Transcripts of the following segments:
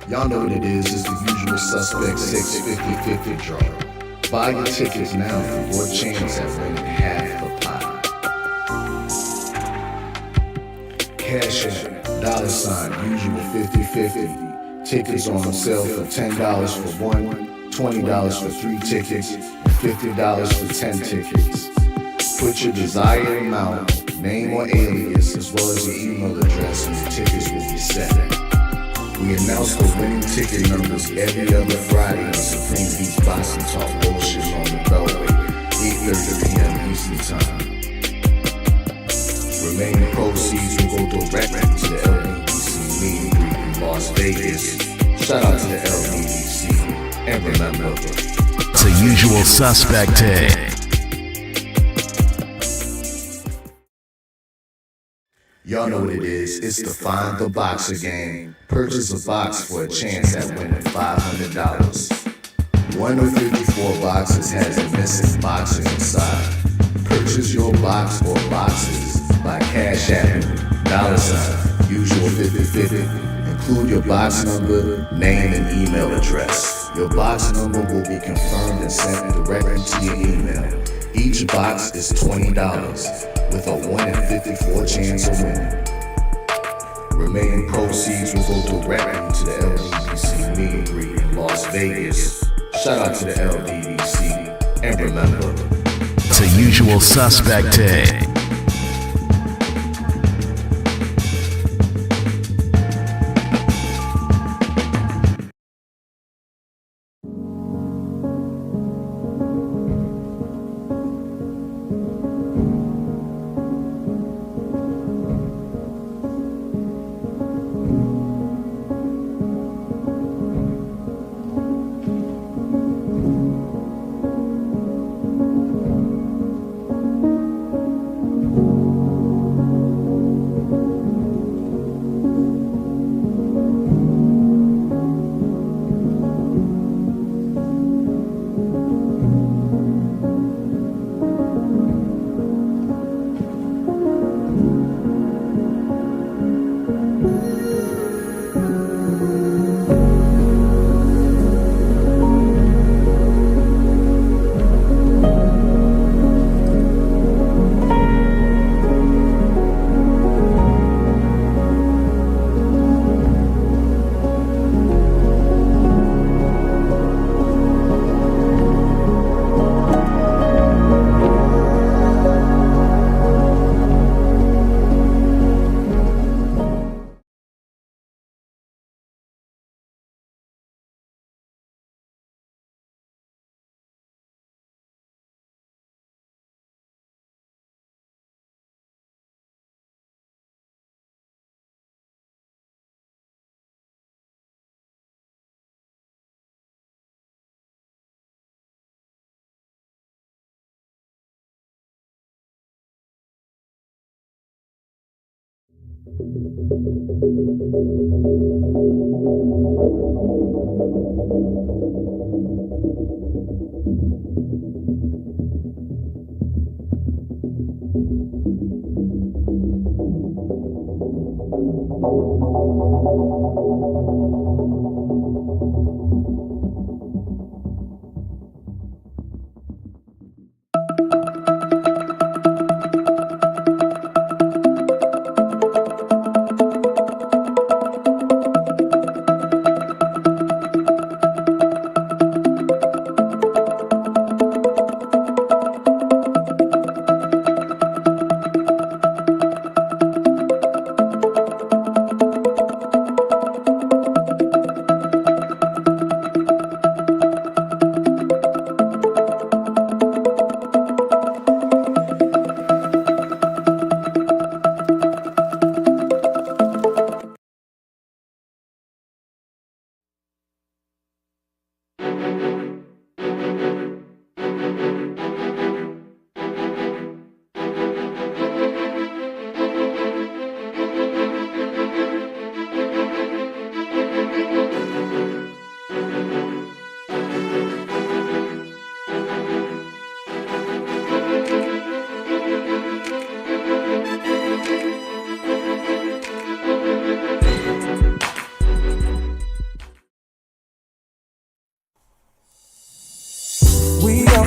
Y'all know what it is, it's the usual suspect 650-50 draw. Buy your tickets now for your chance at winning half the pot. Cash App, $, usual 50-50. Tickets on sale for $10 for one, $20 for 3 tickets, and $50 for 10 tickets. Put your desired amount, name or alias, as well as your email address, and your tickets will be set. We announce the winning ticket numbers every other Friday on Supreme Beats Boxing Talk Bullshit on the Beltway, 8:30 p.m. Eastern Time. Remaining proceeds will go directly to the LBDC meet and greet in Las Vegas. Shout out to the LBDC, and remember, it's a usual suspect day. Y'all know what it is, it's the Find the Boxer game. Purchase a box for a chance at winning $500. One of 54 boxes has a missing boxer inside. Purchase your box or boxes by Cash App, $, usual 50-50. Include your box number, name, and email address. Your box number will be confirmed and sent directly to your email. Each box is $20, with a 1 in 54 chance of winning. Remaining proceeds will go directly to the LBDC meet and greet in Las Vegas. Shout out to the LBDC, and remember, it's a usual suspect day.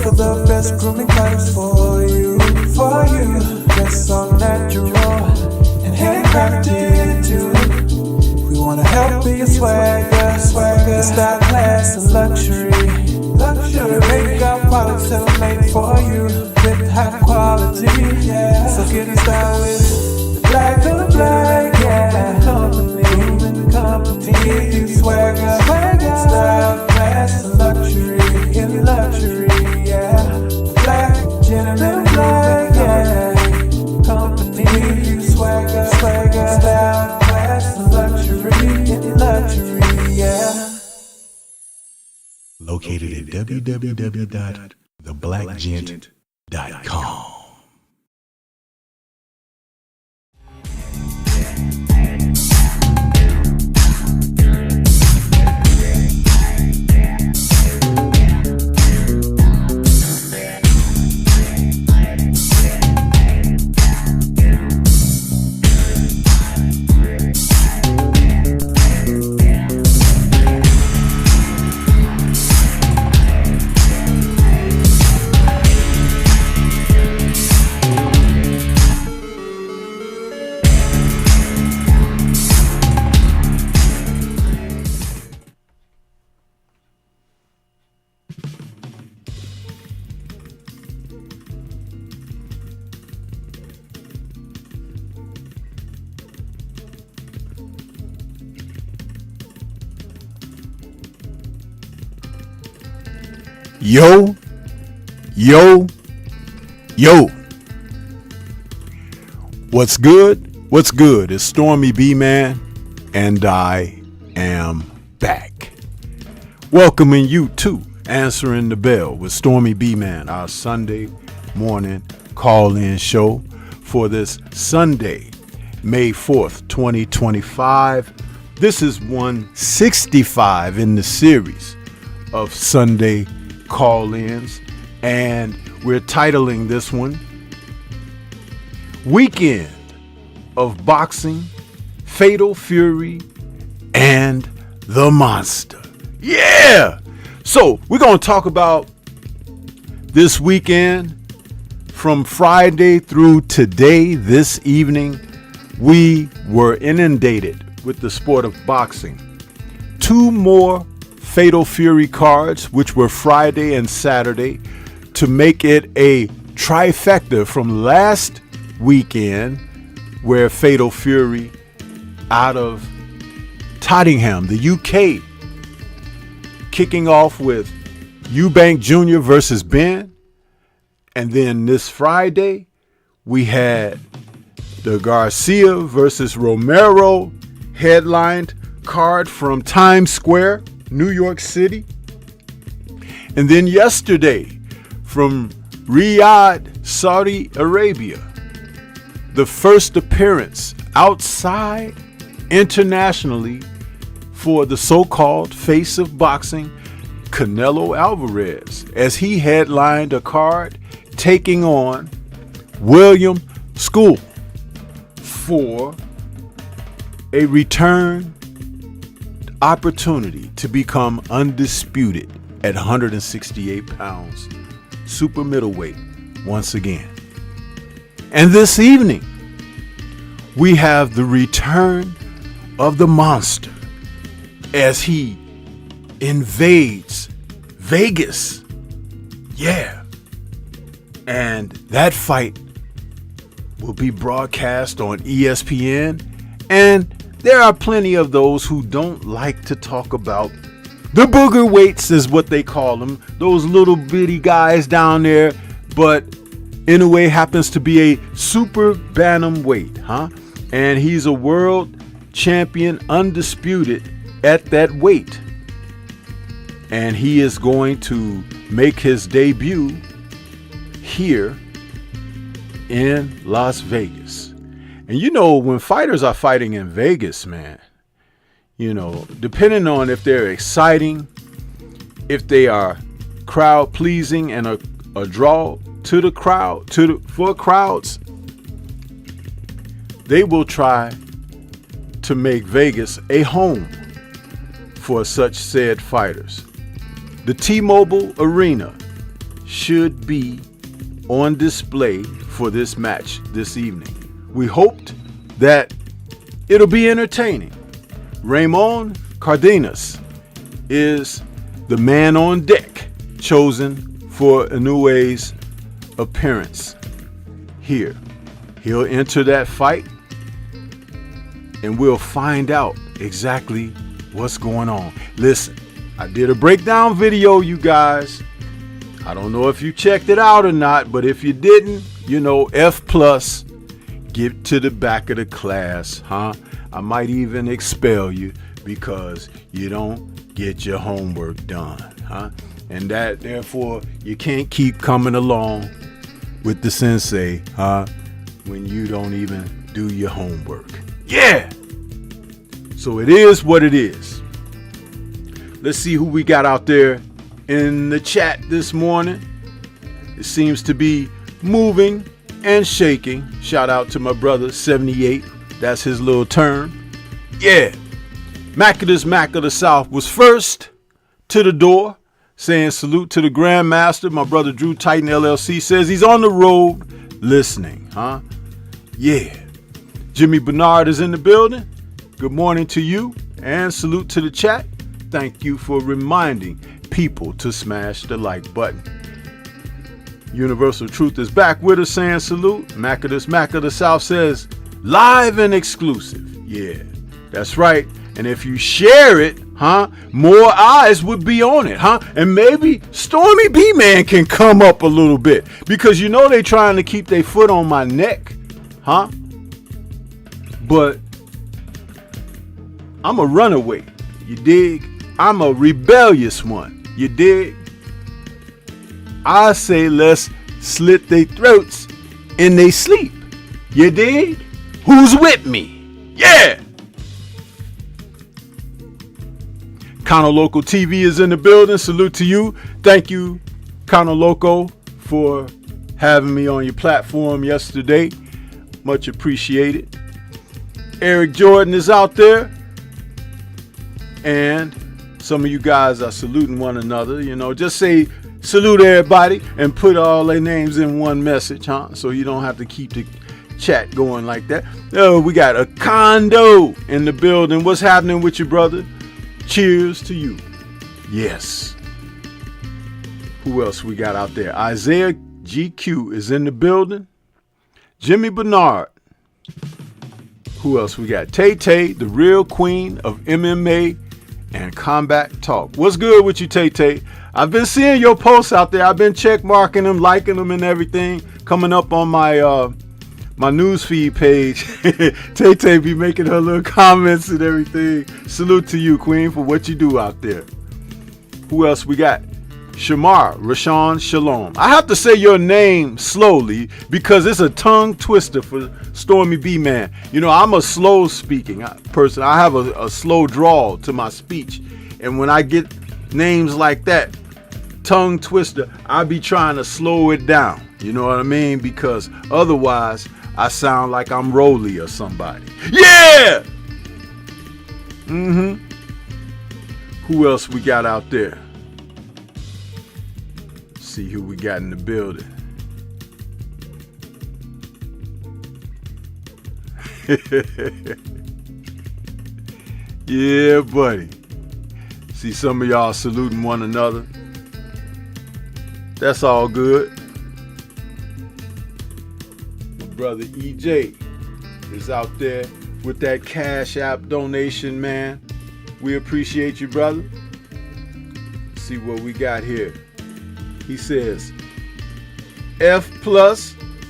for the best grooming products for you. Dress so natural and handcrafted too. We wanna help be your swagger, style, class, and luxury. We make our products that are made for you with high quality. So get in style with the black to the black, company. Give you swagger, style, class, and luxury. In luxury, black, gentleman, black, company. Give you swagger, style, class, and luxury. In luxury, Located at www.theblackgent.com. Yo. What's good? What's good? It's Stormybman, and I am back. Welcoming you to Answering the Bell with Stormybman, our Sunday morning call-in show for this Sunday, May 4th, 2025. This is 165 in the series of Sunday call-ins, and we're titling this one Weekend of Boxing, Fatal Fury, and the Monster. Yeah! So we're going to talk about this weekend from Friday through today. This evening, we were inundated with the sport of boxing. 2 more Fatal Fury cards, which were Friday and Saturday, to make it a trifecta from last weekend, where Fatal Fury out of Tottenham, the UK, kicking off with Eubank Jr. versus Ben. And then this Friday, we had the Garcia versus Romero headlined card from Times Square, New York City. And then yesterday, from Riyadh, Saudi Arabia, the first appearance outside internationally for the so-called face of boxing, Canelo Alvarez, as he headlined a card taking on William School for a return opportunity to become undisputed at 168 pounds, super middleweight once again. And this evening, we have the return of the Monster as he invades Vegas. Yeah. And that fight will be broadcast on ESPN, and there are plenty of those who don't like to talk about the booger weights, is what they call them, those little bitty guys down there, but in a way happens to be a super bantamweight, and he's a world champion, undisputed at that weight, and he is going to make his debut here in Las Vegas. And you know, when fighters are fighting in Vegas, man, you know, depending on if they're exciting, if they are crowd pleasing and a draw to the crowd, for crowds, they will try to make Vegas a home for such said fighters. The T-Mobile Arena, should be on display for this match this evening. We hoped that it'll be entertaining. Raymond Cardenas is the man on deck chosen for Inoue's appearance here. He'll enter that fight and we'll find out exactly what's going on. Listen, I did a breakdown video, you guys. I don't know if you checked it out or not, but if you didn't, you know, F+, get to the back of the class, huh? I might even expel you because you don't get your homework done, huh? And that, therefore, you can't keep coming along with the sensei, huh? When you don't even do your homework. Yeah! So it is what it is. Let's see who we got out there in the chat this morning. It seems to be moving and shaking. Shout out to my brother 78. That's his little turn. Yeah. Macada's Mac of the South was first to the door, saying salute to the Grandmaster. My brother Drew Titan LLC says he's on the road listening, huh? Yeah. Jimmy Bernard is in the building. Good morning to you and salute to the chat. Thank you for reminding people to smash the like button. Universal Truth is back with us saying salute. Macada's Mac of the South says live and exclusive. Yeah, that's right. And if you share it, huh, more eyes would be on it, huh? And maybe Stormybman can come up a little bit because you know they trying to keep their foot on my neck, huh? But I'm a runaway, you dig? I'm a rebellious one, you dig? I say let's slit their throats in they sleep, you dig? Who's with me? Yeah! Kano Loco TV is in the building. Salute to you. Thank you, Kano Loco, for having me on your platform yesterday. Much appreciated. Eric Jordan is out there. And some of you guys are saluting one another. You know, just say salute everybody and put all their names in one message, huh? So you don't have to keep the chat going like that. Oh, we got a condo in the building. What's happening with you, brother? Cheers to you. Yes. Who else we got out there? Isaiah GQ is in the building. Jimmy Bernard. Who else we got? Tay Tay, the real queen of MMA and combat talk. What's good with you, Tay Tay? I've been seeing your posts out there. I've been check marking them, liking them and everything. Coming up on my my newsfeed page. Tay Tay be making her little comments and everything. Salute to you, Queen, for what you do out there. Who else we got? Shamar, Rashawn Shalom. I have to say your name slowly because it's a tongue twister for Stormybman. You know, I'm a slow speaking person. I have a slow drawl to my speech. And when I get names like that, tongue twister, I be trying to slow it down. You know what I mean? Because otherwise, I sound like I'm Rolly or somebody. Yeah! Mm-hmm. Who else we got out there? See who we got in the building. Yeah, buddy. See some of y'all saluting one another. That's all good. Brother EJ is out there with that Cash App donation, man. We appreciate you, brother. See what we got here. He says, F+,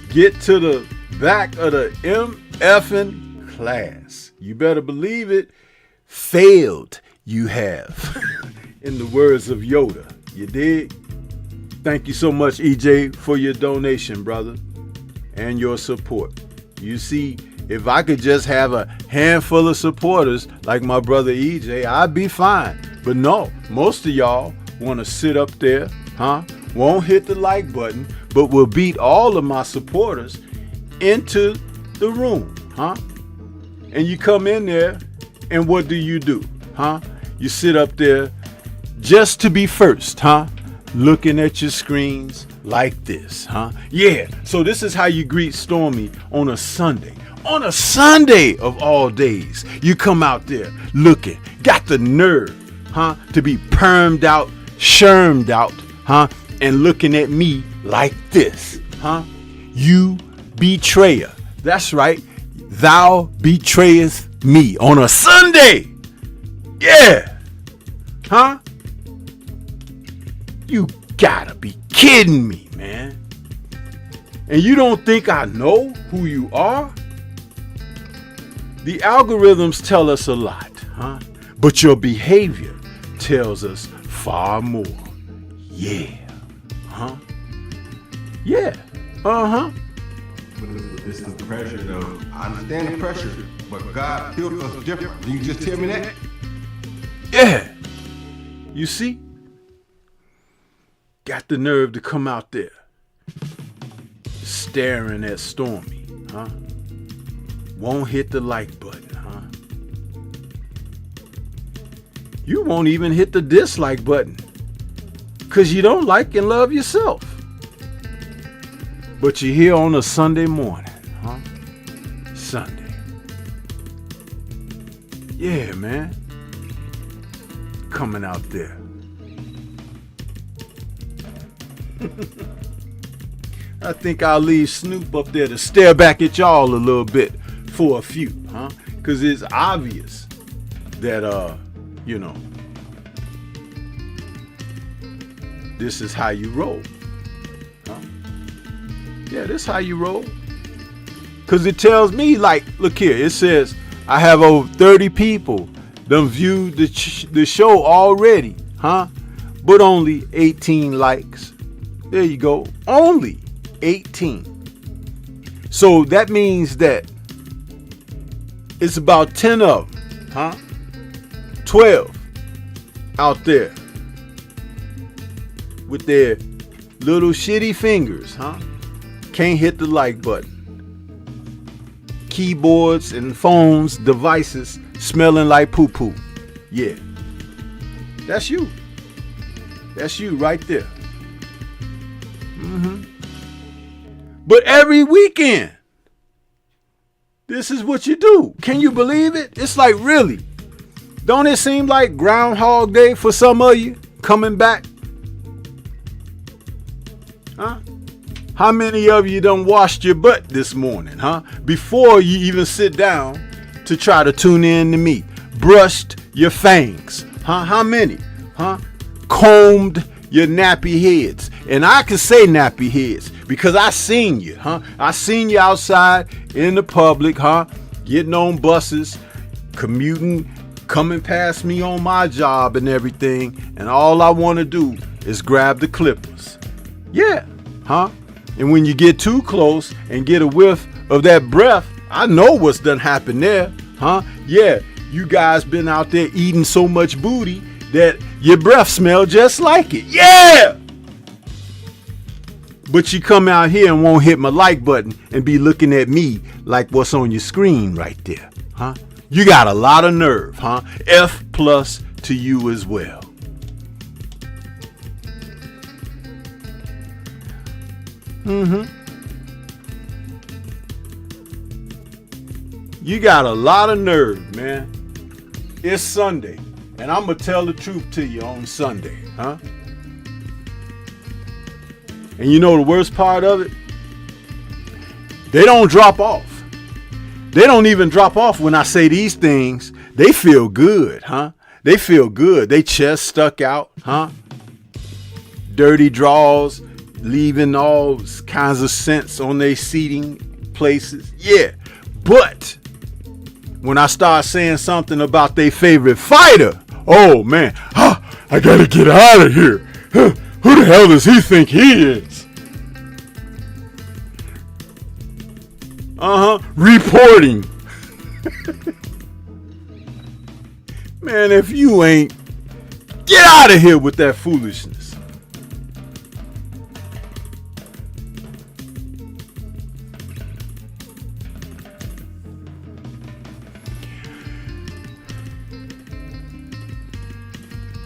get to the back of the MFing class. You better believe it. Failed you have. In the words of Yoda. You dig? Thank you so much, EJ, for your donation, brother. And your support. You see, if I could just have a handful of supporters like my brother EJ, I'd be fine. But no, most of y'all want to sit up there, huh? Won't hit the like button, but will beat all of my supporters into the room, huh? And you come in there, and what do, huh? You sit up there just to be first, huh? Looking at your screens, like this, huh? Yeah, so this is how you greet Stormy on a Sunday. On a Sunday of all days, you come out there looking, got the nerve, huh, to be permed out, shermed out, huh, and looking at me like this, huh? You betrayer. That's right. Thou betrayest me on a Sunday. Yeah. Huh? You gotta be kidding me, man. And you don't think I know who you are? The algorithms tell us a lot, huh? But your behavior tells us far more. Yeah. Huh? Yeah. Uh-huh. But it's the pressure, though. I understand the pressure, but God built us different. You just tell me that? Yeah. You see? Got the nerve to come out there staring at Stormy, huh? Won't hit the like button, huh? You won't even hit the dislike button because you don't like and love yourself. But you're here on a Sunday morning, huh? Sunday. Yeah, man. Coming out there. I think I'll leave Snoop up there to stare back at y'all a little bit for a few, huh? Because it's obvious that, you know, this is how you roll. Huh? Yeah, this is how you roll. Because it tells me, like, look here, it says I have over 30 people done viewed the show already, huh? But only 18 likes. There you go. Only 18. So that means that it's about 10 of them, huh? 12 out there with their little shitty fingers, huh? Can't hit the like button. Keyboards and phones, devices smelling like poo-poo. Yeah. That's you. That's you right there. But every weekend, this is what you do. Can you believe it? It's like, really? Don't it seem like Groundhog Day for some of you coming back? Huh? How many of you done washed your butt this morning, huh? Before you even sit down to try to tune in to me. Brushed your fangs, huh? How many? Huh? Combed your nappy heads. And I can say nappy heads because I seen you, huh? I seen you outside in the public, huh? Getting on buses, commuting, coming past me on my job and everything. And all I want to do is grab the clippers. Yeah, huh? And when you get too close and get a whiff of that breath, I know what's done happened there, huh? Yeah, you guys been out there eating so much booty that your breath smell just like it. Yeah! But you come out here and won't hit my like button and be looking at me like what's on your screen right there, huh? You got a lot of nerve, huh? F+ to you as well. You got a lot of nerve, man. It's Sunday, and I'm gonna tell the truth to you on Sunday, huh? And you know the worst part of it? They don't drop off. They don't even drop off when I say these things. They feel good, huh? They feel good. They chest stuck out, huh? Dirty drawers, leaving all kinds of scents on their seating places. Yeah, but when I start saying something about their favorite fighter, oh man, I gotta get out of here. Who the hell does he think he is? Reporting. Man, if you ain't, get out of here with that foolishness.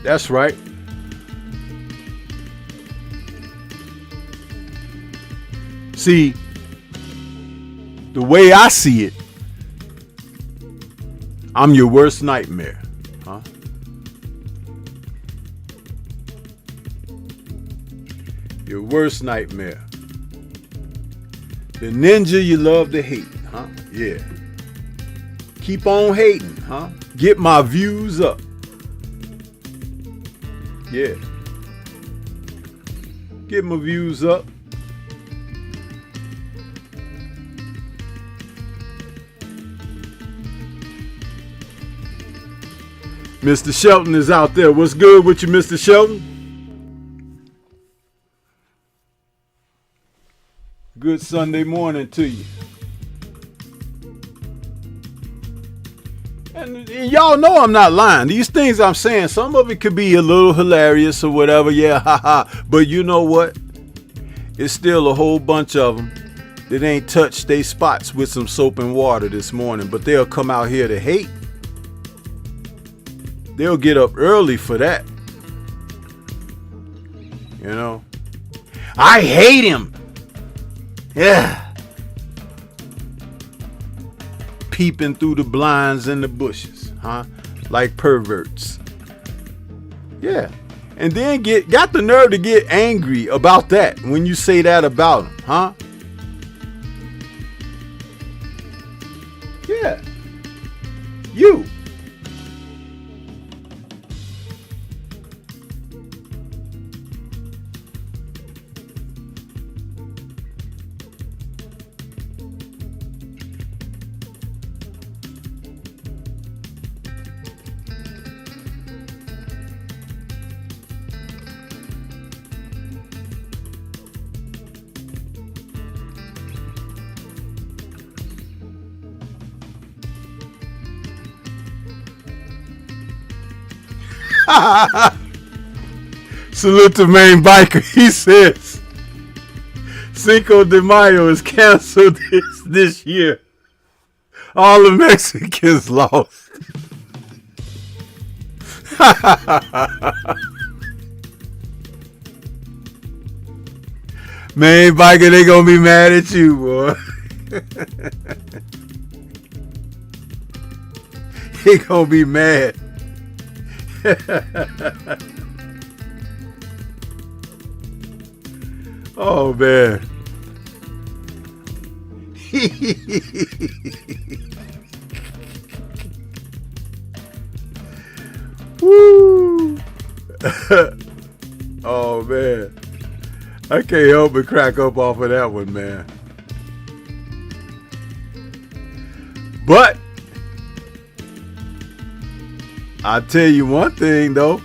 That's right. See, the way I see it, I'm your worst nightmare, huh? Your worst nightmare. The ninja you love to hate, huh? Yeah. Keep on hating, huh? Get my views up. Yeah. Get my views up. Mr. Shelton is out there. What's good with you, Mr. Shelton? Good Sunday morning to you. And y'all know I'm not lying. These things I'm saying, some of it could be a little hilarious or whatever. Yeah, haha. But you know what? It's still a whole bunch of them that ain't touched their spots with some soap and water this morning. But they'll come out here to hate. They'll get up early for that. You know? I hate him. Yeah. Peeping through the blinds and the bushes, huh? Like perverts. Yeah. And then got the nerve to get angry about that when you say that about him, huh? Yeah. You. Salute to Main Biker. He says Cinco de Mayo is canceled this year. All the Mexicans lost. Main Biker, they gonna be mad at you, boy. He gonna be mad. Oh man. Woo. Oh man. I can't help but crack up off of that one, man. But I'll tell you one thing though.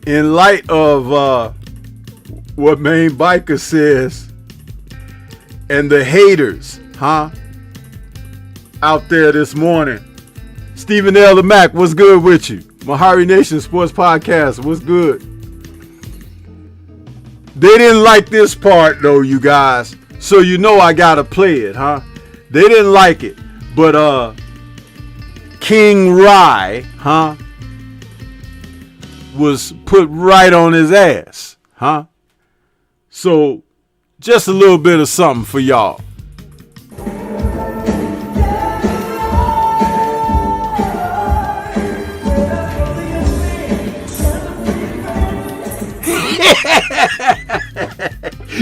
In light of what Main Biker says and the haters, huh? Out there this morning. Stephen L. the Mac, what's good with you? Mahari Nation Sports Podcast, what's good? They didn't like this part though, you guys. So you know I gotta play it, huh? They didn't like it. But King Rye, huh? Was put right on his ass, huh? So just a little bit of something for y'all.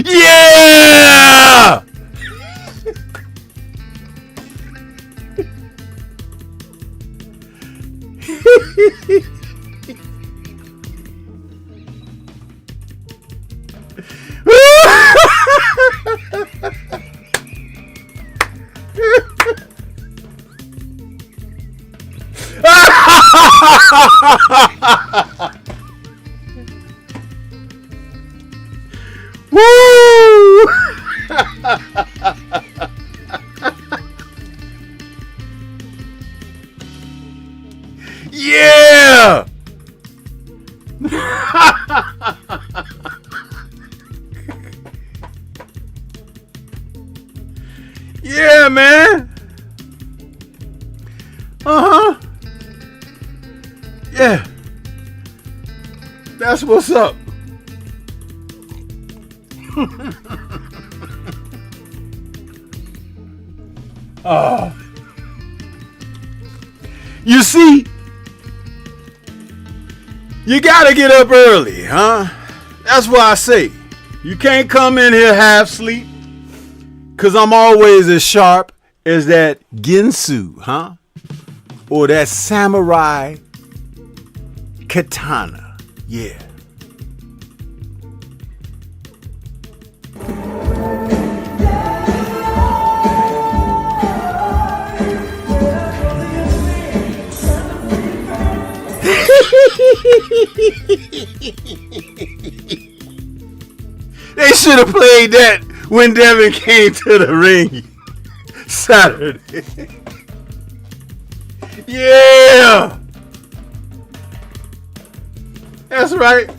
Yeah! Woo! Yeah! Yeah, man. That's what's up. Oh. You see, you gotta get up early, huh? That's why I say, you can't come in here half sleep, cause I'm always as sharp as that Ginsu, huh? Or that samurai katana, yeah. They should have played that when Devin came to the ring Saturday. Yeah, that's right.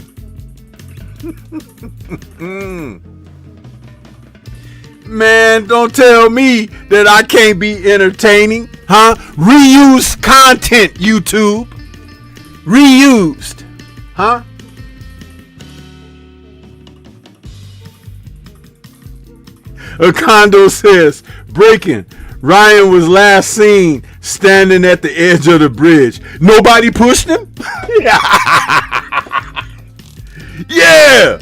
Man, don't tell me that I can't be entertaining, huh? Reuse content, YouTube. Reused, huh? Acondo says, breaking. Ryan was last seen standing at the edge of the bridge. Nobody pushed him? Yeah. Yeah.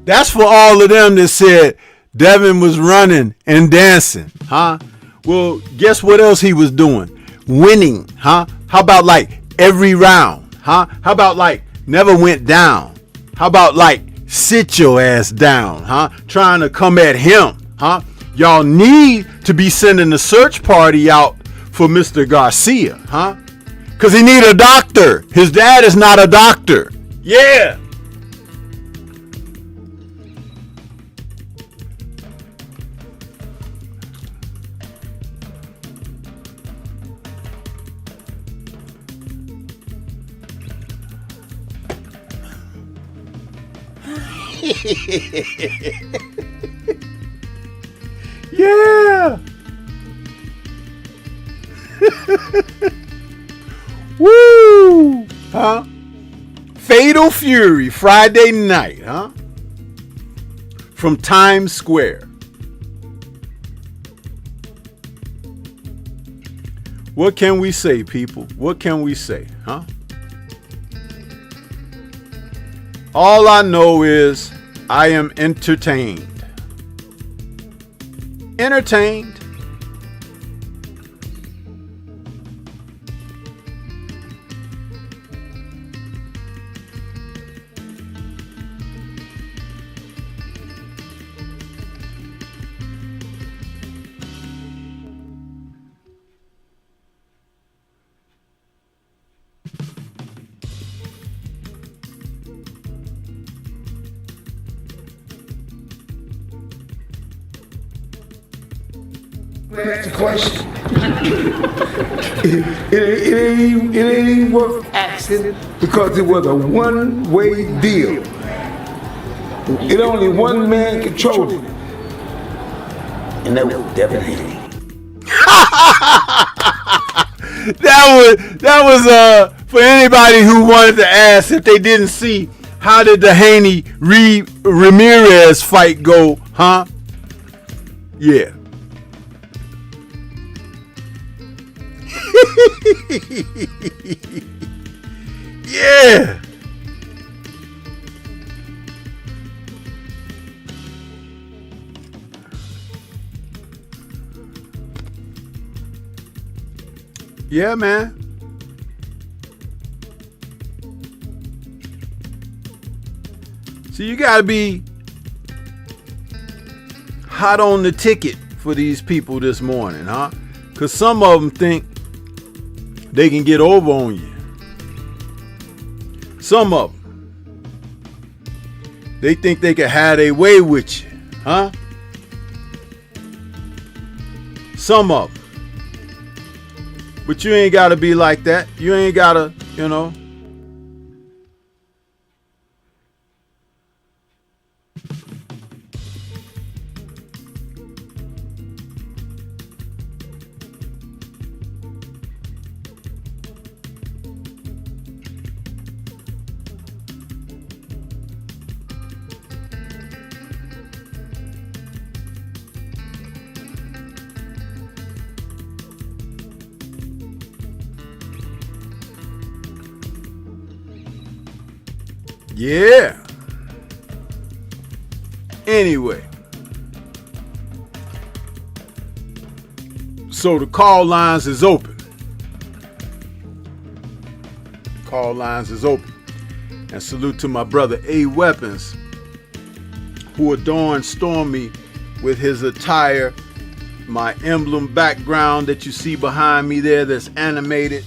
That's for all of them that said Devin was running and dancing, huh? Well, guess what else he was doing? Winning, huh? How about like every round, huh? How about like never went down? How about like sit your ass down, huh? Trying to come at him, huh? Y'all need to be sending a search party out for Mr. Garcia, huh? Because he need a doctor. His dad is not a doctor. Yeah. Yeah. Woo. Huh? Fatal Fury Friday night, huh? From Times Square. What can we say, people? What can we say, huh? All I know is I am entertained. Entertained. That's the question. it ain't even worth asking because it was a one-way deal. It only one man controlled it. And that was Devin Haney. That was for anybody who wanted to ask if they didn't see how did the Haney Ramirez fight go, huh? Yeah. Yeah. Yeah, man. So you gotta be hot on the ticket for these people this morning, huh? Because some of them think they can get over on you. Some of them, they think they can have their way with you, huh? Some of them. But you ain't got to be like that. You ain't got to, you know. Yeah. Anyway. So the call lines is open. Call lines is open. And salute to my brother A Weapons, who adorned Stormy with his attire. My emblem background that you see behind me there that's animated.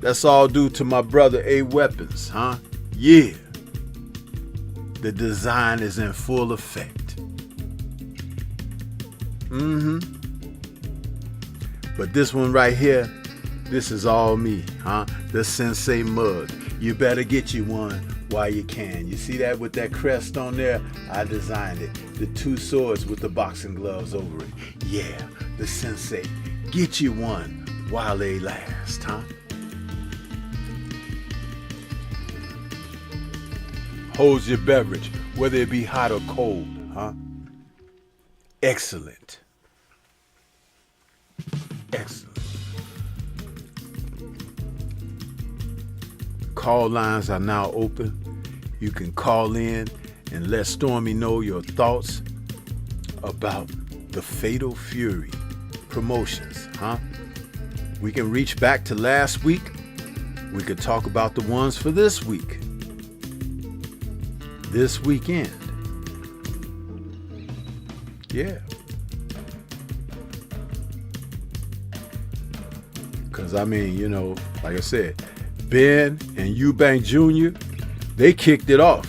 That's all due to my brother A Weapons, huh? Yeah. The design is in full effect. But this one right here, this is all me, huh? The Sensei mug. You better get you one while you can. You see that with that crest on there? I designed it. The two swords with the boxing gloves over it. Yeah, the Sensei. Get you one while they last, huh? Holds your beverage, whether it be hot or cold, huh? Excellent. Excellent. Call lines are now open. You can call in and let Stormy know your thoughts about the Fatal Fury promotions, huh? We can reach back to last week. We could talk about the ones for this week. This weekend. Yeah. Because, I mean, you know, like I said, Ben and Eubank Jr., they kicked it off.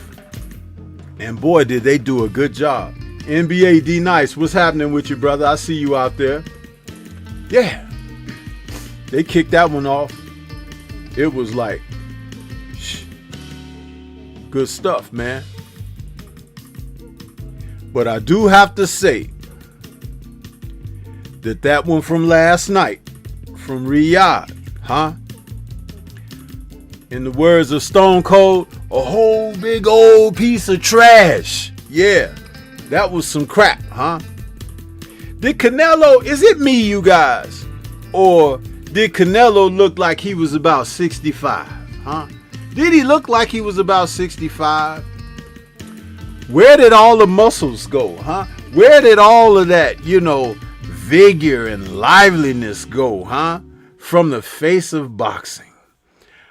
And boy, did they do a good job. NBA D Nice, what's happening with you, brother? I see you out there. Yeah. They kicked that one off. It was like, good stuff, man. But I do have to say that one from last night, from Riyadh, huh? In the words of Stone Cold, a whole big old piece of trash. Yeah, that was some crap, huh? Did Canelo, is it me, you guys? Or did Canelo look like he was about 65, huh? Did he look like he was about 65? Where did all the muscles go, huh? Where did all of that, you know, vigor and liveliness go, huh? From the face of boxing.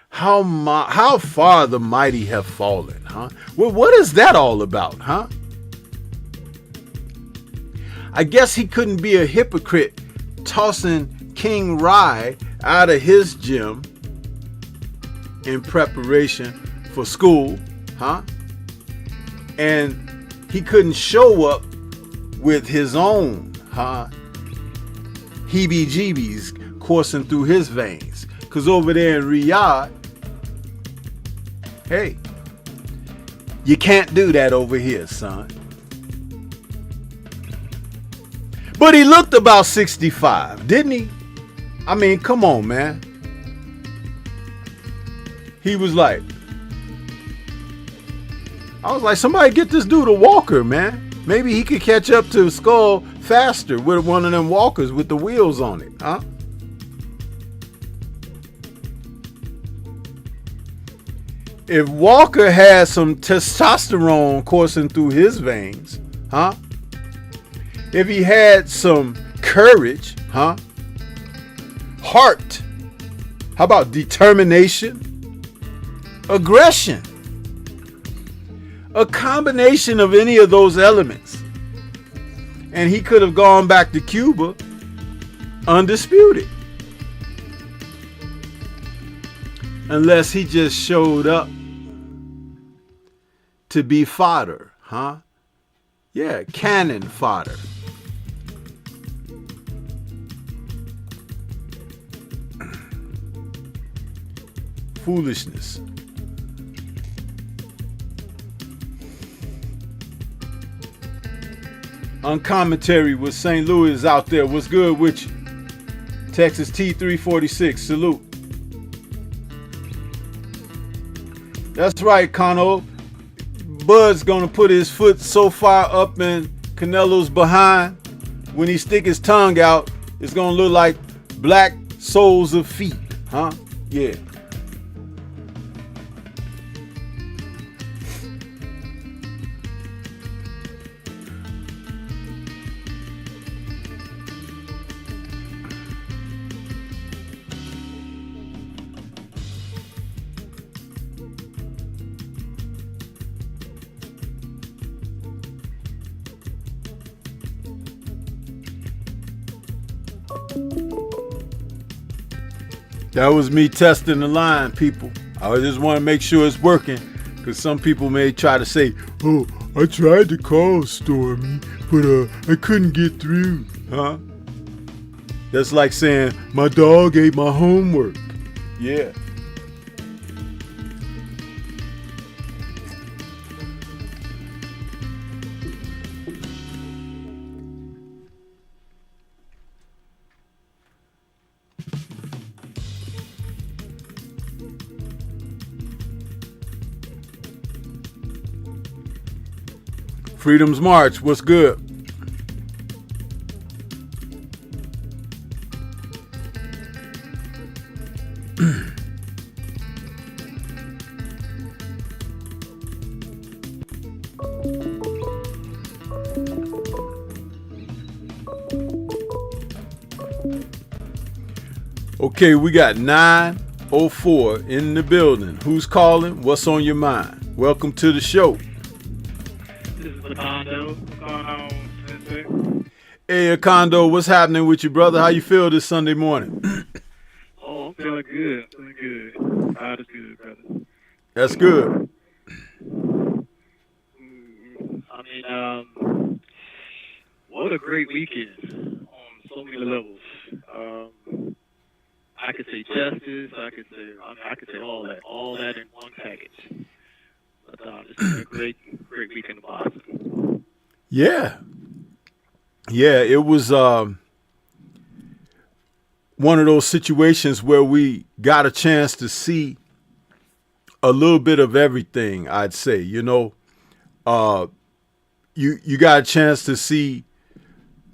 How far the mighty have fallen, huh? Well, what is that all about, huh? I guess he couldn't be a hypocrite tossing King Rai out of his gym in preparation for school, huh? And he couldn't show up with his own, huh? Heebie-jeebies coursing through his veins. Because over there in Riyadh, hey, you can't do that over here, son. But he looked about 65, didn't he? I mean, come on, man. He was like, I was like, somebody get this dude a walker, man. Maybe he could catch up to Skull faster with one of them walkers with the wheels on it, huh? If Walker had some testosterone coursing through his veins, huh? If he had some courage, huh? Heart. How about determination? Aggression. A combination of any of those elements. And he could have gone back to Cuba undisputed. Unless he just showed up to be fodder, huh? Yeah, cannon fodder. foolishness. Uncommentary with St. Louis out there. What's good with you? Texas T346. Salute. That's right, Kano. Bud's gonna put his foot so far up in Canelo's behind, when he stick his tongue out, it's gonna look like black soles of feet, huh? Yeah. That was me testing the line, people. I just want to make sure it's working, because some people may try to say, "Oh, I tried to call Stormy, but I couldn't get through." Huh? That's like saying, "My dog ate my homework." Yeah. Freedom's March, what's good? Okay, we got 904 in the building. Who's calling? What's on your mind? Welcome to the show. This is Acondo. What's going on, Sensei? Hey, Acondo, what's happening with you, brother? How you feel this Sunday morning? Oh, I'm feeling good. Feeling good. God is good, brother. That's good. I mean, what a great weekend on so many levels. I could say justice. I could say all that in one package. But it's been a great weekend in Boston. Yeah, it was one of those situations where we got a chance to see a little bit of everything. I'd say, you got a chance to see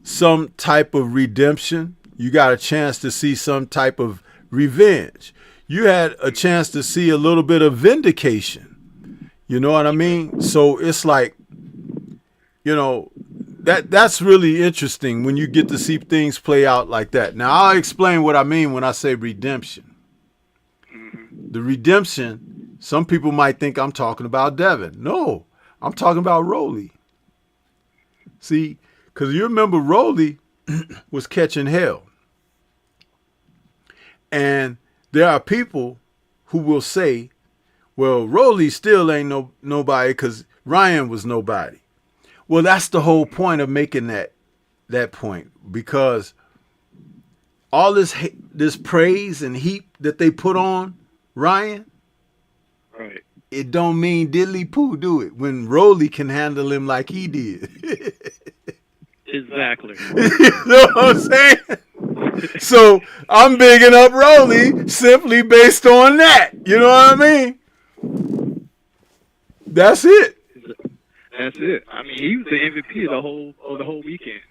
some type of redemption. You got a chance to see some type of revenge. You had a chance to see a little bit of vindication. You know what I mean? So it's like, that's really interesting when you get to see things play out like that. Now, I'll explain what I mean when I say redemption. The redemption, some people might think I'm talking about Devin. No, I'm talking about Rolly. See, because you remember Rolly was catching hell. And there are people who will say, well, Rolly still ain't nobody because Ryan was nobody. Well, that's the whole point of making that point, because all this praise and heap that they put on Ryan, Right. it don't mean diddly poo, do it, when Rolly can handle him like he did. Exactly. You know what I'm saying? So I'm bigging up Rolly simply based on that. You know what I mean? That's it. That's it. I mean, he was the MVP of the whole weekend.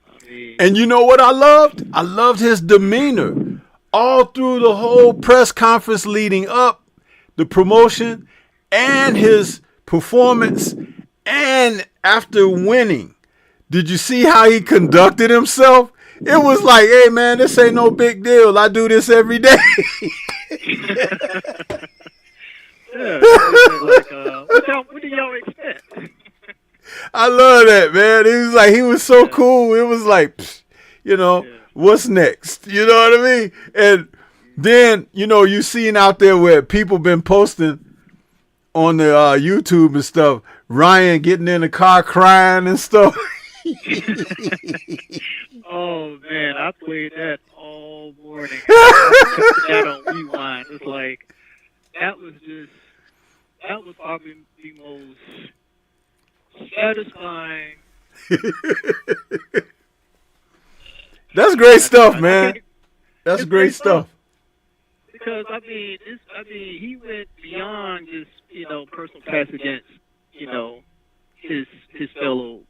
I mean, And you know what I loved? I loved his demeanor all through the whole press conference leading up, the promotion, and his performance, and after winning. Did you see how he conducted himself? It was like, hey, man, this ain't no big deal. I do this every day. yeah, what do y'all expect? I love that, man. It was like, he was so cool. It was like, what's next? You know what I mean? And then, you seen out there where people been posting on the YouTube and stuff, Ryan getting in the car crying and stuff. Oh man, I played that all morning. I kept that on rewind. It's like that was probably the most satisfying. That's great stuff, man. That's great stuff. Because he went beyond just personal attacks against his fellow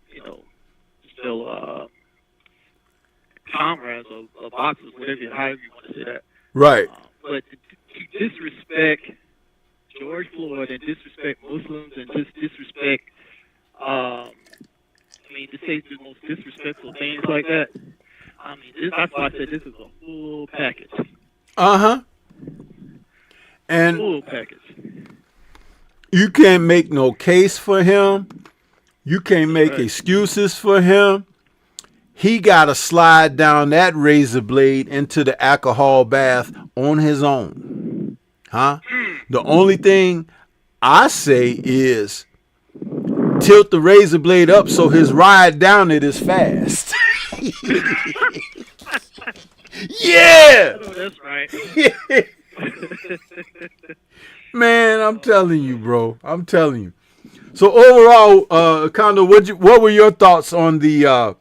comrades or boxers, however you want to say that. Right. But to disrespect George Floyd and disrespect Muslims and just disrespect, to say the most disrespectful things like that. That's why I said this is a full package. And full package. You can't make no case for him. You can't make excuses for him. He got to slide down that razor blade into the alcohol bath on his own. The only thing I say is tilt the razor blade up so his ride down it is fast. Yeah. Oh, that's right. Man, I'm telling you, bro. I'm telling you. So overall, Kondo, what were your thoughts on the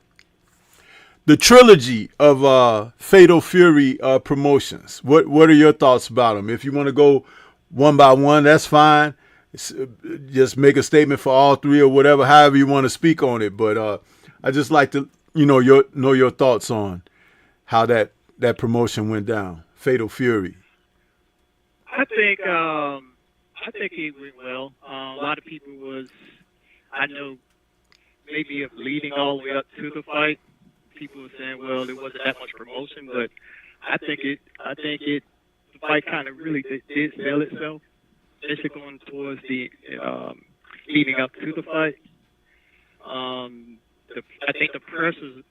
trilogy of Fatal Fury promotions? What are your thoughts about them? If you want to go one by one, that's fine. Just make a statement for all three or whatever, however you want to speak on it. But I just like to know your thoughts on how that promotion went down. Fatal Fury. I think it went well. A lot of people maybe leading all the way up to the fight. People were saying, well, there wasn't that much promotion, but I think the fight kind of really did sell itself, especially going towards the leading up to the fight. I think the pressers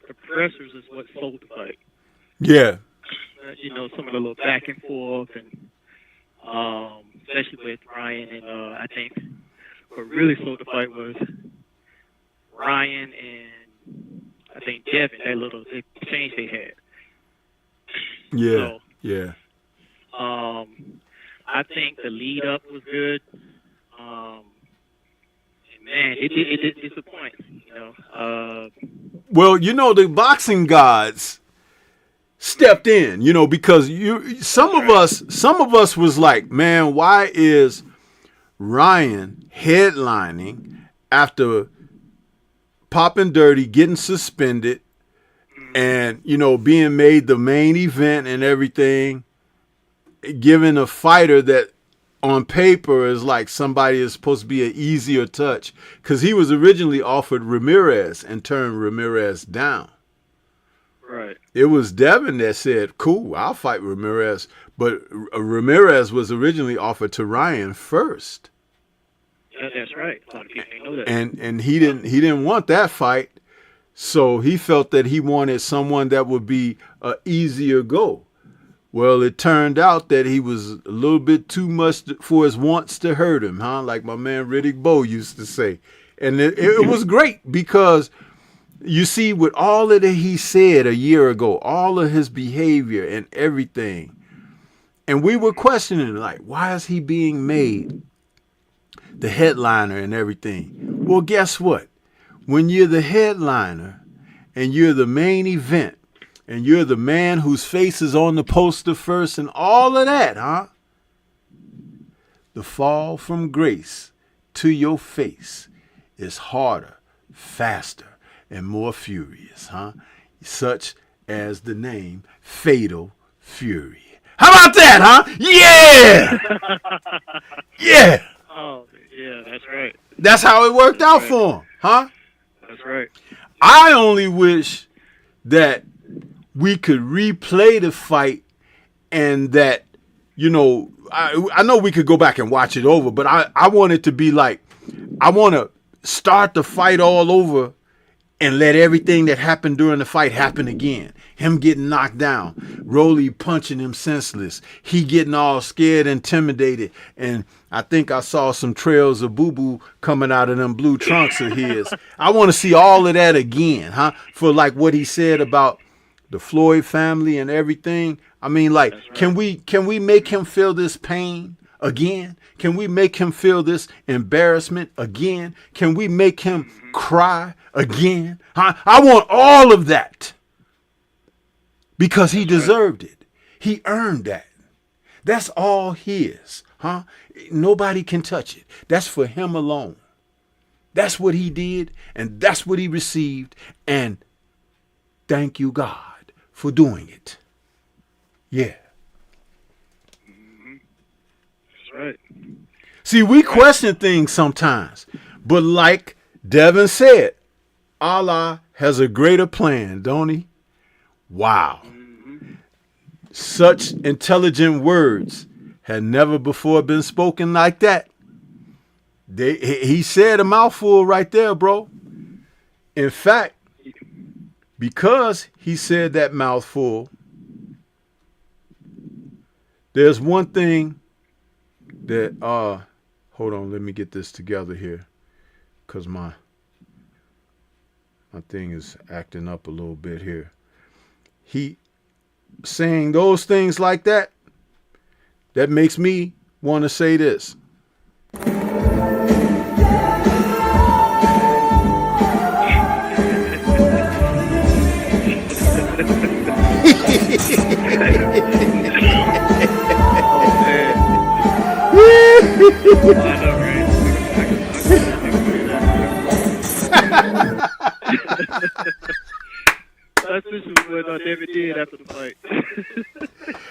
is what sold the fight. Yeah. Some of the little back and forth, and especially with Ryan, and I think what really sold the fight was Ryan and I think Devin, that little exchange they had. Yeah, yeah. I think the lead up was good. Man, it did disappoint. Well, the boxing gods stepped in, because some of us was like, man, why is Ryan headlining after popping dirty, getting suspended, and being made the main event and everything, giving a fighter that on paper is like somebody is supposed to be an easier touch, because he was originally offered Ramirez and turned Ramirez down. Right. It was Devin that said, cool, I'll fight Ramirez. But Ramirez was originally offered to Ryan first. Yeah, that's right. A lot of people know that. And he didn't want that fight. So he felt that he wanted someone that would be an easier go. Well, it turned out that he was a little bit too much for his wants to hurt him, like my man Riddick Bowe used to say. And it was great because you see, with all of that he said a year ago, all of his behavior and everything, and we were questioning, like, why is he being made the headliner and everything? Well, guess what? When you're the headliner and you're the main event and you're the man whose face is on the poster first and all of that, the fall from grace to your face is harder, faster, and more furious, such as the name Fatal Fury. How about that, Yeah! Yeah! Oh, yeah, that's right. That's how it worked out for him, That's right. I only wish that we could replay the fight and that, I know we could go back and watch it over, but I want it to be like, I want to start the fight all over and let everything that happened during the fight happen again. Him getting knocked down, Rolly punching him senseless, he getting all scared, intimidated, and I think I saw some trails of boo-boo coming out of them blue trunks of his. I want to see all of that again, for like what he said about the Floyd family and everything. I mean, like, right. Can we make him feel this pain again? Can we make him feel this embarrassment again? Can we make him cry again? I want all of that because he deserved it. He earned that. That's all his, huh? Nobody can touch it. That's for him alone. That's what he did, and that's what he received. And thank you, God, for doing it. Yeah. That's right. See, we question things sometimes, but like Devin said, Allah has a greater plan, don't he? Wow. Such intelligent words had never before been spoken like that. He said a mouthful right there, bro. In fact, because he said that mouthful, there's one thing that hold on, let me get this together here, because my thing is acting up a little bit here. He saying those things like that makes me want to say this. That's just what David did after the fight.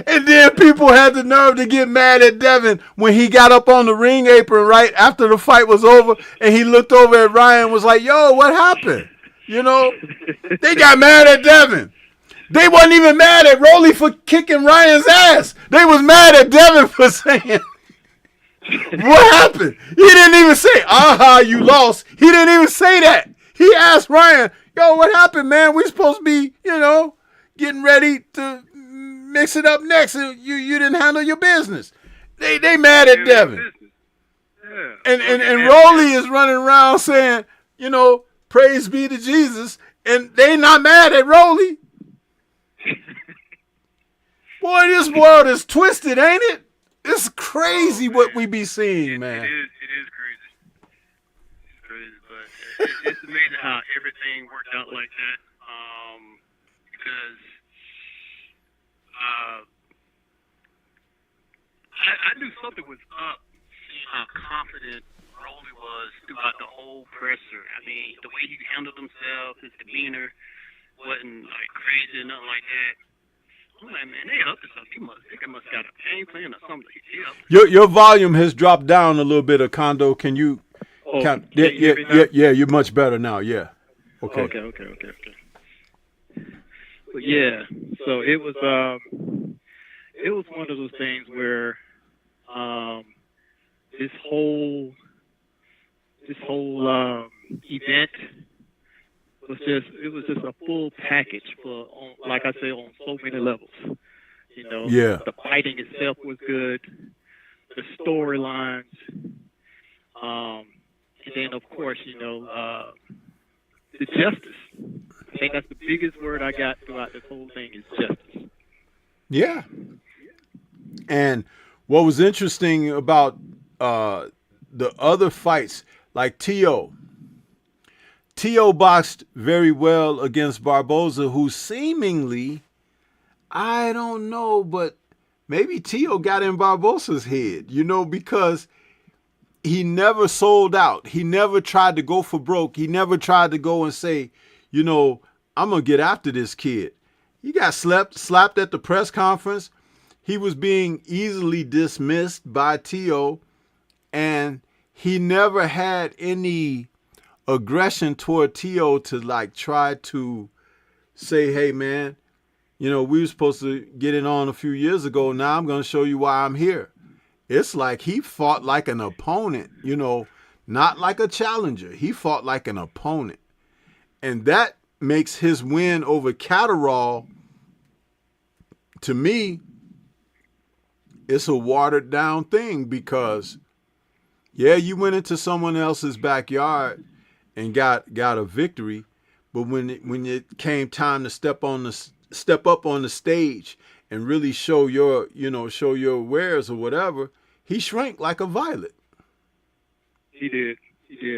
And then people had the nerve to get mad at Devin when he got up on the ring apron right after the fight was over, and he looked over at Ryan and was like, yo, what happened? You know, they got mad at Devin. They wasn't even mad at Rolly for kicking Ryan's ass. They was mad at Devin for saying, what happened? He didn't even say, aha, you lost. He didn't even say that. He asked Ryan, yo, what happened, man? We supposed to be, getting ready to mix it up next. You didn't handle your business. They mad at Devin. Yeah. And Rolly is running around saying, praise be to Jesus. And they not mad at Rolly. Boy, this world is twisted, ain't it? It's crazy what we be seeing, man. It is crazy. It's crazy, but it's amazing how everything worked out like that. Because I knew something was up, seeing how confident Rolly was throughout the whole presser. I mean, the way he handled himself, his demeanor wasn't like crazy or nothing like that. I'm like, man, they up to something. They must got a game plan or something. Your volume has dropped down a little bit, Acondo. Can you count? Yeah, you're much better now. Yeah. Okay. Okay. But yeah, so it was one of those things where this whole event was just a full package like I say, on so many levels. Yeah. The fighting itself was good, the storylines, and then of course, the justice. I think that's the biggest word I got throughout this whole thing is justice. Yeah. And what was interesting about the other fights, like T.O. boxed very well against Barboza, who seemingly, I don't know, but maybe T.O. got in Barboza's head, because he never sold out. He never tried to go for broke. He never tried to go and say, I'm going to get after this kid. He got slapped at the press conference. He was being easily dismissed by T.O., and he never had any aggression toward T.O. to try to say, hey, man, we were supposed to get it on a few years ago. Now I'm going to show you why I'm here. It's like he fought like an opponent, not like a challenger. He fought like an opponent. And that makes his win over Catterall, to me, it's a watered down thing because, yeah, you went into someone else's backyard and got a victory, but when it came time to step up on the stage and really show your wares or whatever, he shrank like a violet. He did.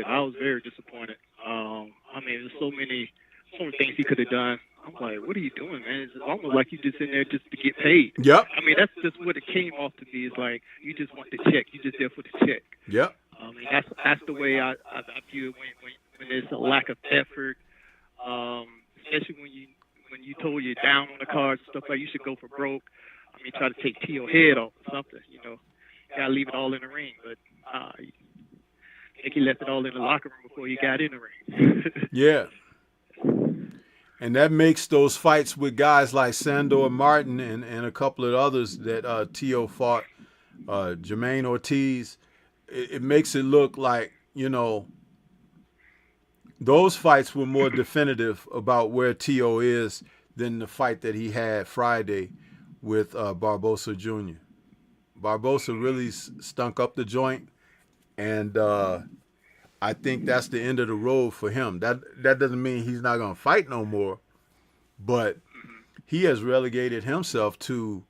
I was very disappointed. I mean, there's so many things he could have done. I'm like, what are you doing, man? It's almost like you just in there just to get paid. Yep. I mean, that's just what it came off to be. It's like you just want the check. You just there for the check. Yep. I mean, that's the way I view it when there's a lack of effort, especially when you told you're down on the cards and stuff like you should go for broke. I mean, try to take T.O. head off or something. You know, you gotta leave it all in the ring. But I think he left it all in the locker room before he got in the ring. Yeah. And that makes those fights with guys like Sandor Martin and a couple of others that T.O. fought, Jermaine Ortiz, it makes it look like, you know, those fights were more definitive about where T.O. is than the fight that he had Friday with Barbosa Jr. Barbosa really stunk up the joint, and I think that's the end of the road for him. That doesn't mean he's not going to fight no more, but he has relegated himself to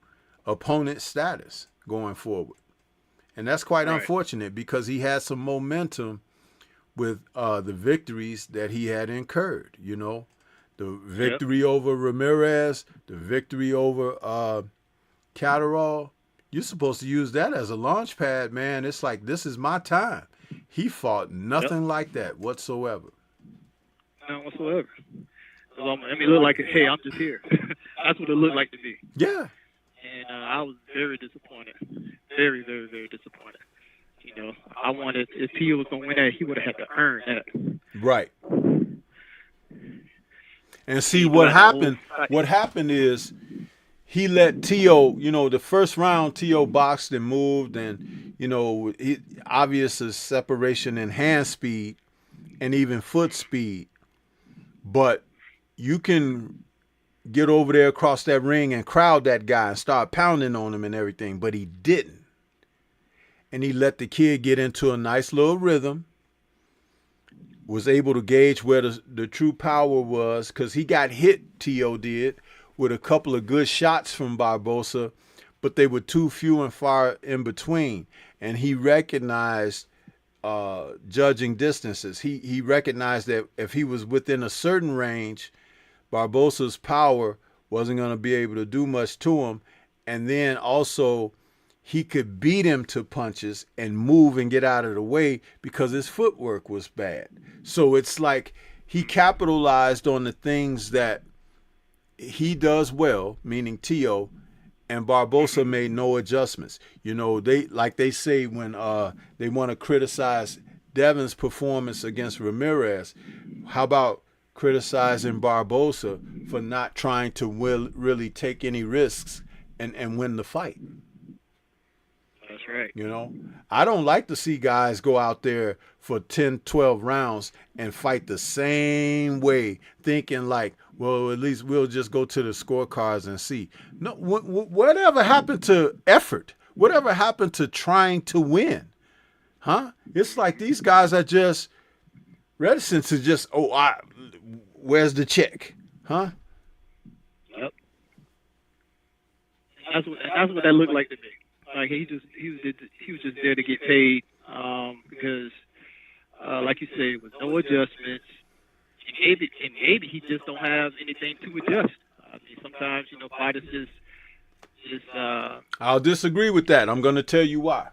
opponent status going forward. And that's quite unfortunate because he had some momentum with the victories that he had incurred, you know. The victory over Ramirez, the victory over Catterall. You're supposed to use that as a launch pad, man. It's like, this is my time. He fought nothing like that whatsoever. None whatsoever. I mean, it looked like, hey, I'm just here. That's what it looked like to me. Yeah. And I was very disappointed. Very, very, very disappointed. You know, I wanted, if he was going to win that, he would have had to earn that. Right. And see, what happened is he let T.O., you know, the first round, T.O. boxed and moved, and, you know, obvious is separation in hand speed and even foot speed. But you can get over there across that ring and crowd that guy and start pounding on him and everything, but he didn't. And he let the kid get into a nice little rhythm, was able to gauge where the true power was, because he got hit, T.O. did, with a couple of good shots from Barbosa, but they were too few and far in between. And he recognized judging distances. He recognized that if he was within a certain range, Barbosa's power wasn't going to be able to do much to him. And then also he could beat him to punches and move and get out of the way because his footwork was bad. So it's like he capitalized on the things that he does well, meaning T.O., and Barbosa made no adjustments. You know, they say when they want to criticize Devin's performance against Ramirez, how about criticizing Barbosa for not trying to really take any risks and win the fight? That's right. You know, I don't like to see guys go out there for 10, 12 rounds and fight the same way, thinking like, well, at least we'll just go to the scorecards and see. No, whatever happened to effort? Whatever happened to trying to win? Huh? It's like these guys are just reticent to just, where's the check? Huh? Yep. That's what that looked like to me. Like he was just there to get paid because, like you say, with no adjustments, and maybe he just don't have anything to adjust. I mean, sometimes fighters just. I'll disagree with that. I'm going to tell you why.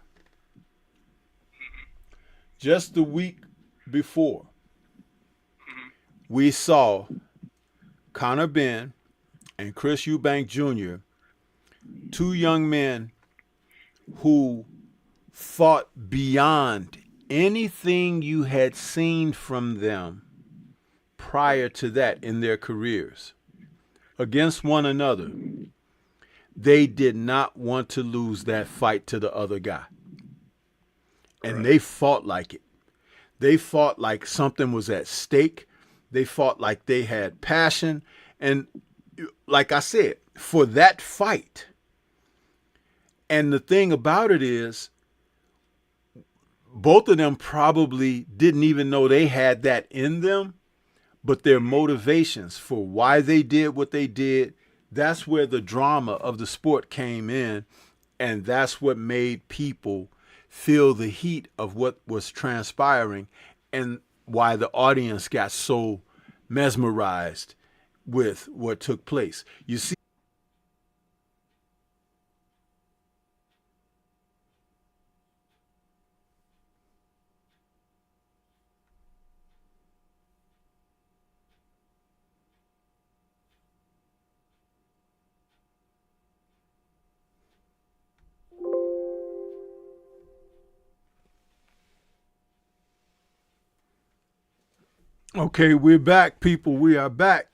Just the week before, we saw Conor Benn and Chris Eubank Jr., two young men who fought beyond anything you had seen from them prior to that in their careers against one another. They did not want to lose that fight to the other guy. And they fought like it. They fought like something was at stake. They fought like they had passion. And like I said, for that fight. And the thing about it is, both of them probably didn't even know they had that in them, but their motivations for why they did what they did, that's where the drama of the sport came in, and that's what made people feel the heat of what was transpiring and why the audience got so mesmerized with what took place. You see, okay, we're back, people. We are back.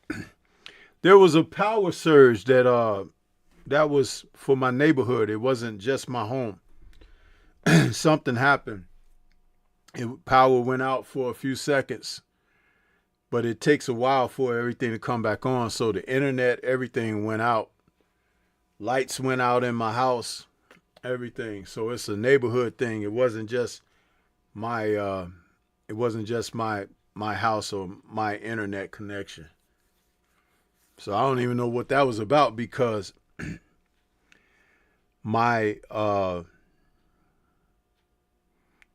There was a power surge that was for my neighborhood. It wasn't just my home. Something happened. Power went out for a few seconds, but it takes a while for everything to come back on. So the internet, everything went out. Lights went out in my house, everything. So it's a neighborhood thing. It wasn't just my my house or my internet connection. So I don't even know what that was about because my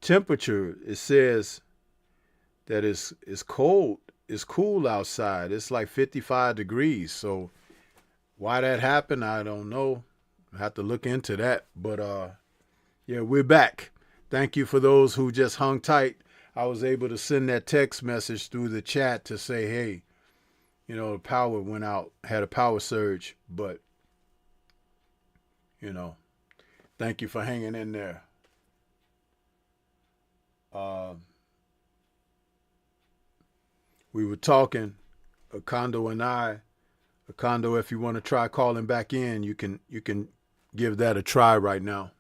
temperature, it says that it's cold, it's cool outside. It's like 55 degrees. So why that happened, I don't know. I have to look into that. But yeah, we're back. Thank you for those who just hung tight. I was able to send that text message through the chat to say, hey, you know, the power went out, had a power surge, but, you know, thank you for hanging in there. We were talking, Acondo and I. Acondo, if you want to try calling back in, you can give that a try right now.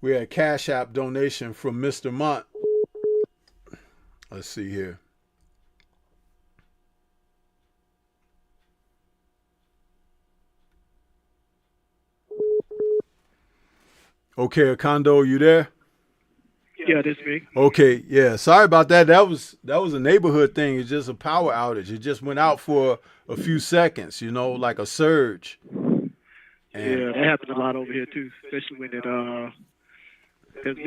We had a Cash App donation from Mr. Mont. Let's see here. Okay, Acondo, you there? Yeah, this me. Okay, yeah. Sorry about that. That was a neighborhood thing. It's just a power outage. It just went out for a few seconds, you know, like a surge. And yeah, that happens a lot over here too, especially when it because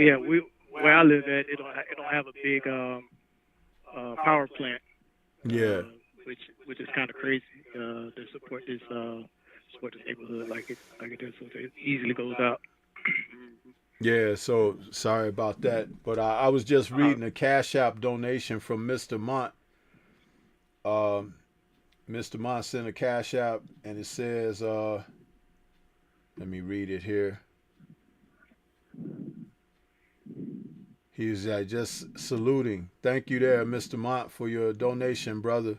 where I live at, it don't have a big power plant. Yeah. Which is kind of crazy to support this neighborhood like it does, so it easily goes out. Yeah, so sorry about that. But I was just reading a Cash App donation from Mr. Mont. Mr. Mont sent a Cash App, and it says, let me read it here. He's just saluting. Thank you there, Mr. Mont, for your donation, brother.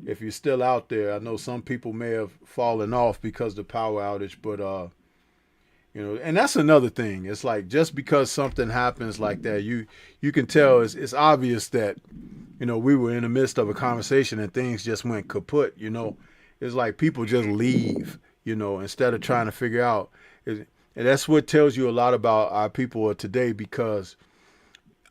If you're still out there, I know some people may have fallen off because of the power outage, but you know, and that's another thing. It's like just because something happens like that, you can tell it's obvious that, you know, we were in the midst of a conversation and things just went kaput. You know, it's like people just leave, you know, instead of trying to figure out. And that's what tells you a lot about our people of today, because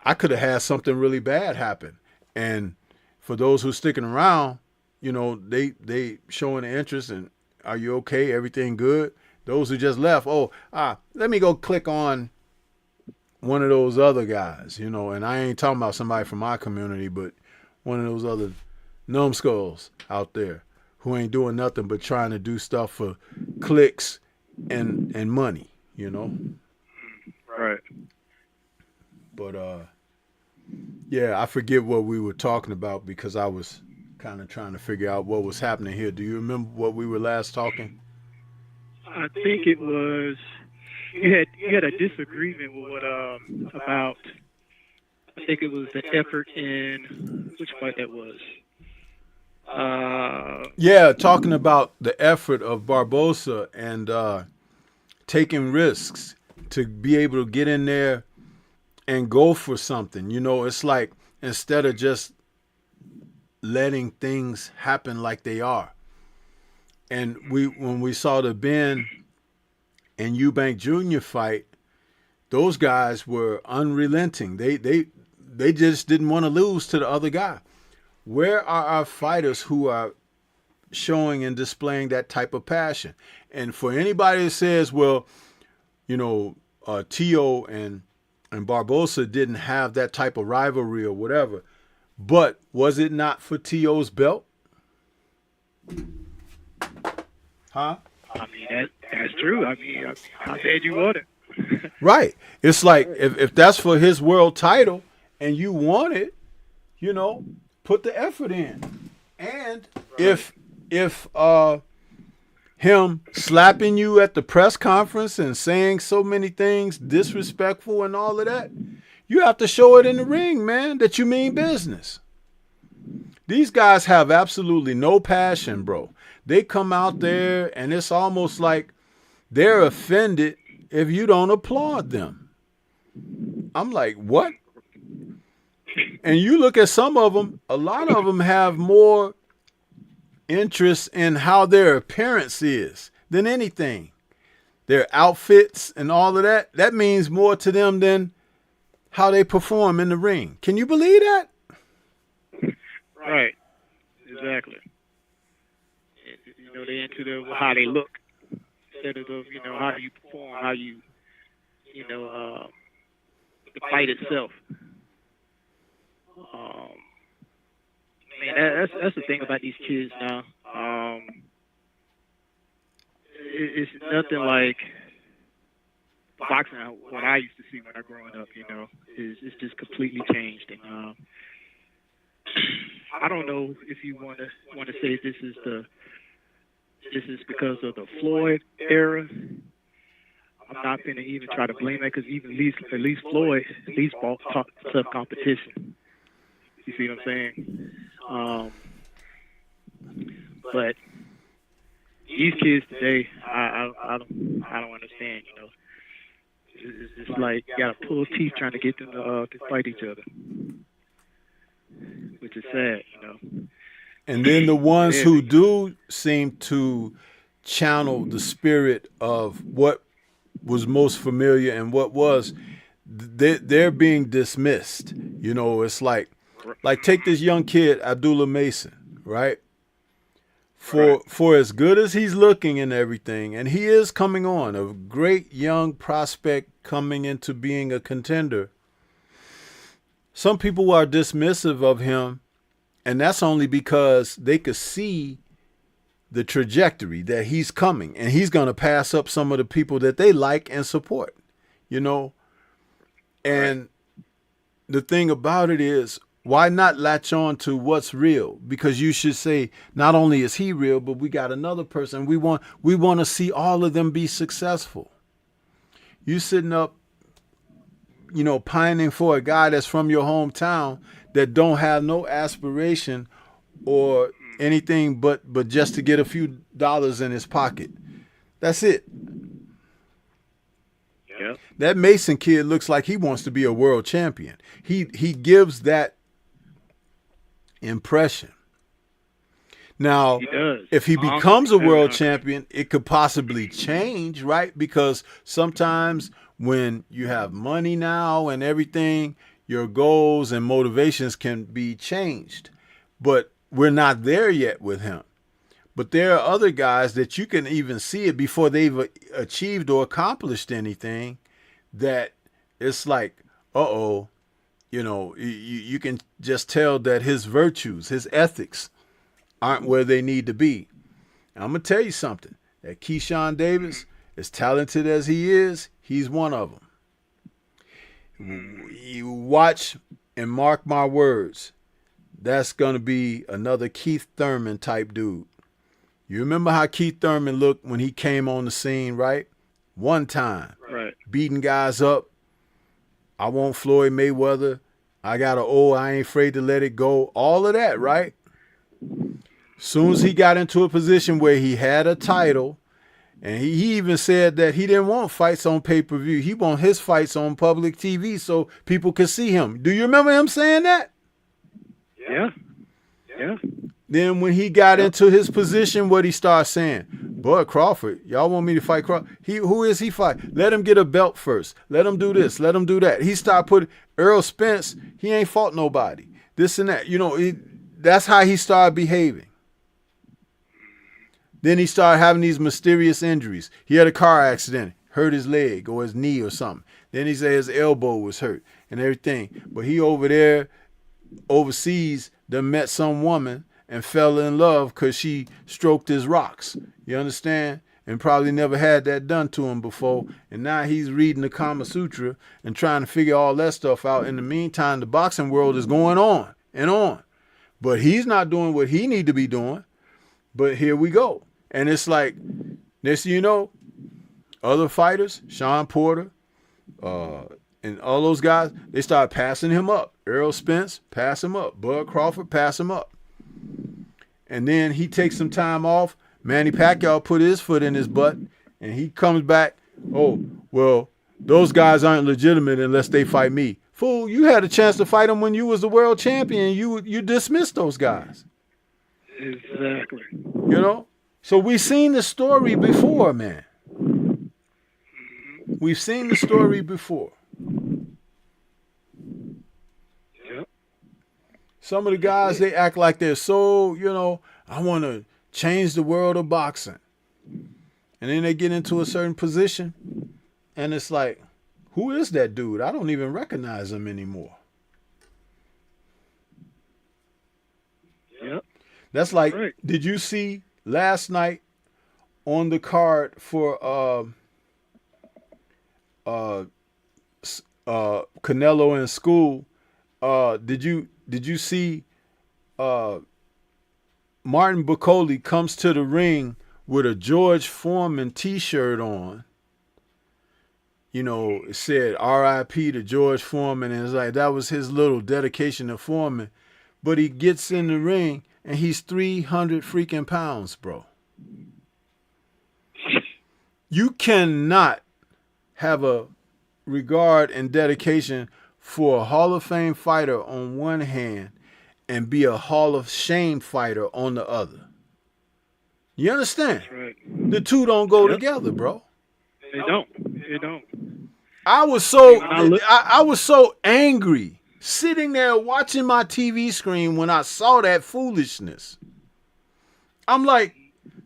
I could have had something really bad happen, and for those who sticking around, you know, they showing the interest and are you okay? Everything good? Those who just left, let me go click on one of those other guys, you know, and I ain't talking about somebody from my community, but one of those other numbskulls out there who ain't doing nothing but trying to do stuff for clicks and money, you know? Right. But, yeah, I forget what we were talking about because I was kind of trying to figure out what was happening here. Do you remember what we were last talking? I think it was you had a disagreement with about, I think it was the effort in which fight that was. Yeah, talking about the effort of Barbosa and taking risks to be able to get in there and go for something. You know, it's like instead of just letting things happen like they are. And when we saw the Ben and Eubank Jr. fight, those guys were unrelenting. They just didn't want to lose to the other guy. Where are our fighters who are showing and displaying that type of passion? And for anybody that says, well, you know, Tio and Barbosa didn't have that type of rivalry or whatever, but was it not for Tio's belt? Huh? I mean, that's true. I mean, I said you want it. Right. It's like if that's for his world title and you want it, you know, put the effort in. And if him slapping you at the press conference and saying so many things disrespectful and all of that, you have to show it in the ring, man, that you mean business. These guys have absolutely no passion, bro. They come out there and it's almost like they're offended if you don't applaud them. I'm like, what? And you look at some of them, a lot of them have more interest in how their appearance is than anything. Their outfits and all of that, that means more to them than how they perform in the ring. Can you believe that? Right. Exactly. You know, they're into how they look instead of, you know, how you perform, how you know, the fight itself. Man, that's the thing about these kids now. It's nothing like boxing. What I used to see when I was growing up, you know, it's just completely changed. And I don't know if you want to say this is because of the Floyd era. I'm not going to even try to blame that because even at least Floyd at least fought tough competition. You see what I'm saying? But these kids today, I don't understand. You know, it's like you got to pull teeth trying to get them to fight each other, which is sad. You know. And then the ones who do seem to channel the spirit of what was most familiar and what was, they're being dismissed. You know, it's like take this young kid, Abdullah Mason, right? For as good as he's looking and everything, and he is coming on, a great young prospect coming into being a contender, some people are dismissive of him, and that's only because they could see the trajectory that he's coming, and he's going to pass up some of the people that they like and support, you know? And the thing about it is, why not latch on to what's real? Because you should say, not only is he real, but we got another person. We want to see all of them be successful. You sitting up, you know, pining for a guy that's from your hometown that don't have no aspiration or anything but just to get a few dollars in his pocket. That's it. Yep. That Mason kid looks like he wants to be a world champion. He gives that impression. Now, if he becomes a world champion, it could possibly change, right? Because sometimes when you have money now and everything, your goals and motivations can be changed. But we're not there yet with him. But there are other guys that you can even see it before they've achieved or accomplished anything, that it's like, you know, you can just tell that his virtues, his ethics aren't where they need to be. And I'm going to tell you something, that Keyshawn Davis, as talented as he is, he's one of them. You watch and mark my words, that's going to be another Keith Thurman type dude. You remember how Keith Thurman looked when he came on the scene, right? One time. Right. Beating guys up. I want Floyd Mayweather. I got I ain't afraid to let it go. All of that, right? Soon as he got into a position where he had a title, and he even said that he didn't want fights on pay-per-view. He want his fights on public TV so people could see him. Do you remember him saying that? Yeah. Yeah. Then when he got into his position, what he started saying, Bud Crawford, y'all want me to fight Crawford? Who is he fight? Let him get a belt first. Let him do this. Let him do that. He started putting Earl Spence, he ain't fought nobody. This and that. You know, that's how he started behaving. Then he started having these mysterious injuries. He had a car accident, hurt his leg or his knee or something. Then he said his elbow was hurt and everything. But he over there overseas done met some woman and fell in love because she stroked his rocks. You understand? And probably never had that done to him before. And now he's reading the Kama Sutra and trying to figure all that stuff out. In the meantime, the boxing world is going on and on. But he's not doing what he need to be doing. But here we go. And it's like, next thing you know, other fighters, Sean Porter, and all those guys, they start passing him up. Errol Spence, pass him up. Bud Crawford, pass him up. And then he takes some time off. Manny Pacquiao put his foot in his butt, and he comes back. Oh, well, those guys aren't legitimate unless they fight me. Fool, you had a chance to fight them when you was the world champion. You dismissed those guys. Exactly. You know? So we've seen the story before, man. We've seen the story before. Yep. Some of the guys, they act like they're so, I want to change the world of boxing. And then they get into a certain position, and it's like, who is that dude? I don't even recognize him anymore. Yep. That's like, right. Did you see last night on the card for Canelo in school? Did you see Martin Bacoli comes to the ring with a George Foreman t-shirt on? It said R.I.P. to George Foreman, and it's like that was his little dedication to Foreman. But he gets in the ring and he's 300 freaking pounds, bro. You cannot have a regard and dedication for a Hall of Fame fighter on one hand and be a Hall of Shame fighter on the other. You understand? That's right. The two don't go together, bro. They don't. I was so angry sitting there watching my TV screen when I saw that foolishness. I'm like,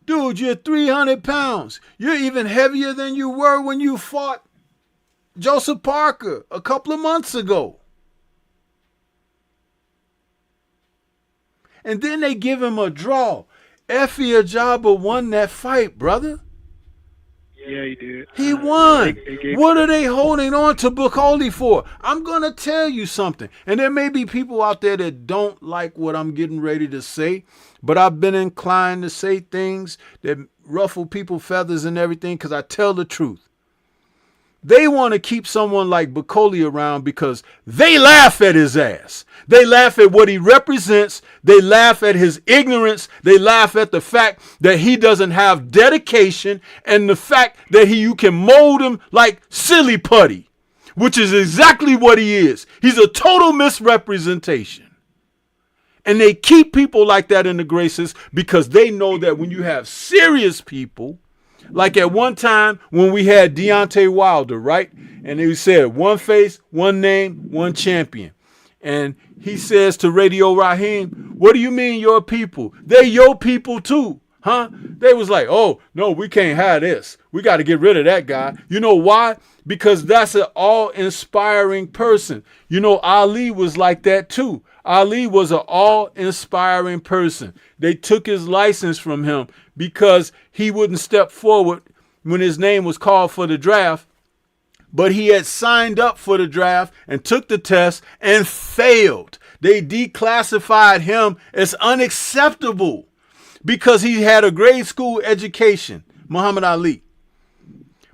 dude, you're 300 pounds. You're even heavier than you were when you fought Joseph Parker a couple of months ago. And then they give him a draw. Effie Ajaba won that fight, brother. Yeah, he did. He won. What are they holding on to Bacoli for? I'm going to tell you something. And there may be people out there that don't like what I'm getting ready to say, but I've been inclined to say things that ruffle people's feathers and everything because I tell the truth. They want to keep someone like Bacoli around because they laugh at his ass. They laugh at what he represents. They laugh at his ignorance. They laugh at the fact that he doesn't have dedication and the fact that you can mold him like silly putty, which is exactly what he is. He's a total misrepresentation. And they keep people like that in the graces because they know that when you have serious people, like at one time when we had Deontay Wilder, right? And he said, one face, one name, one champion. And he says to Radio Raheem, what do you mean your people? They're your people too, huh? They was like, oh, no, we can't have this. We got to get rid of that guy. You know why? Because that's an awe-inspiring person. Ali was like that too. Ali was an awe-inspiring person. They took his license from him because he wouldn't step forward when his name was called for the draft. But he had signed up for the draft and took the test and failed. They declassified him as unacceptable because he had a grade school education, Muhammad Ali.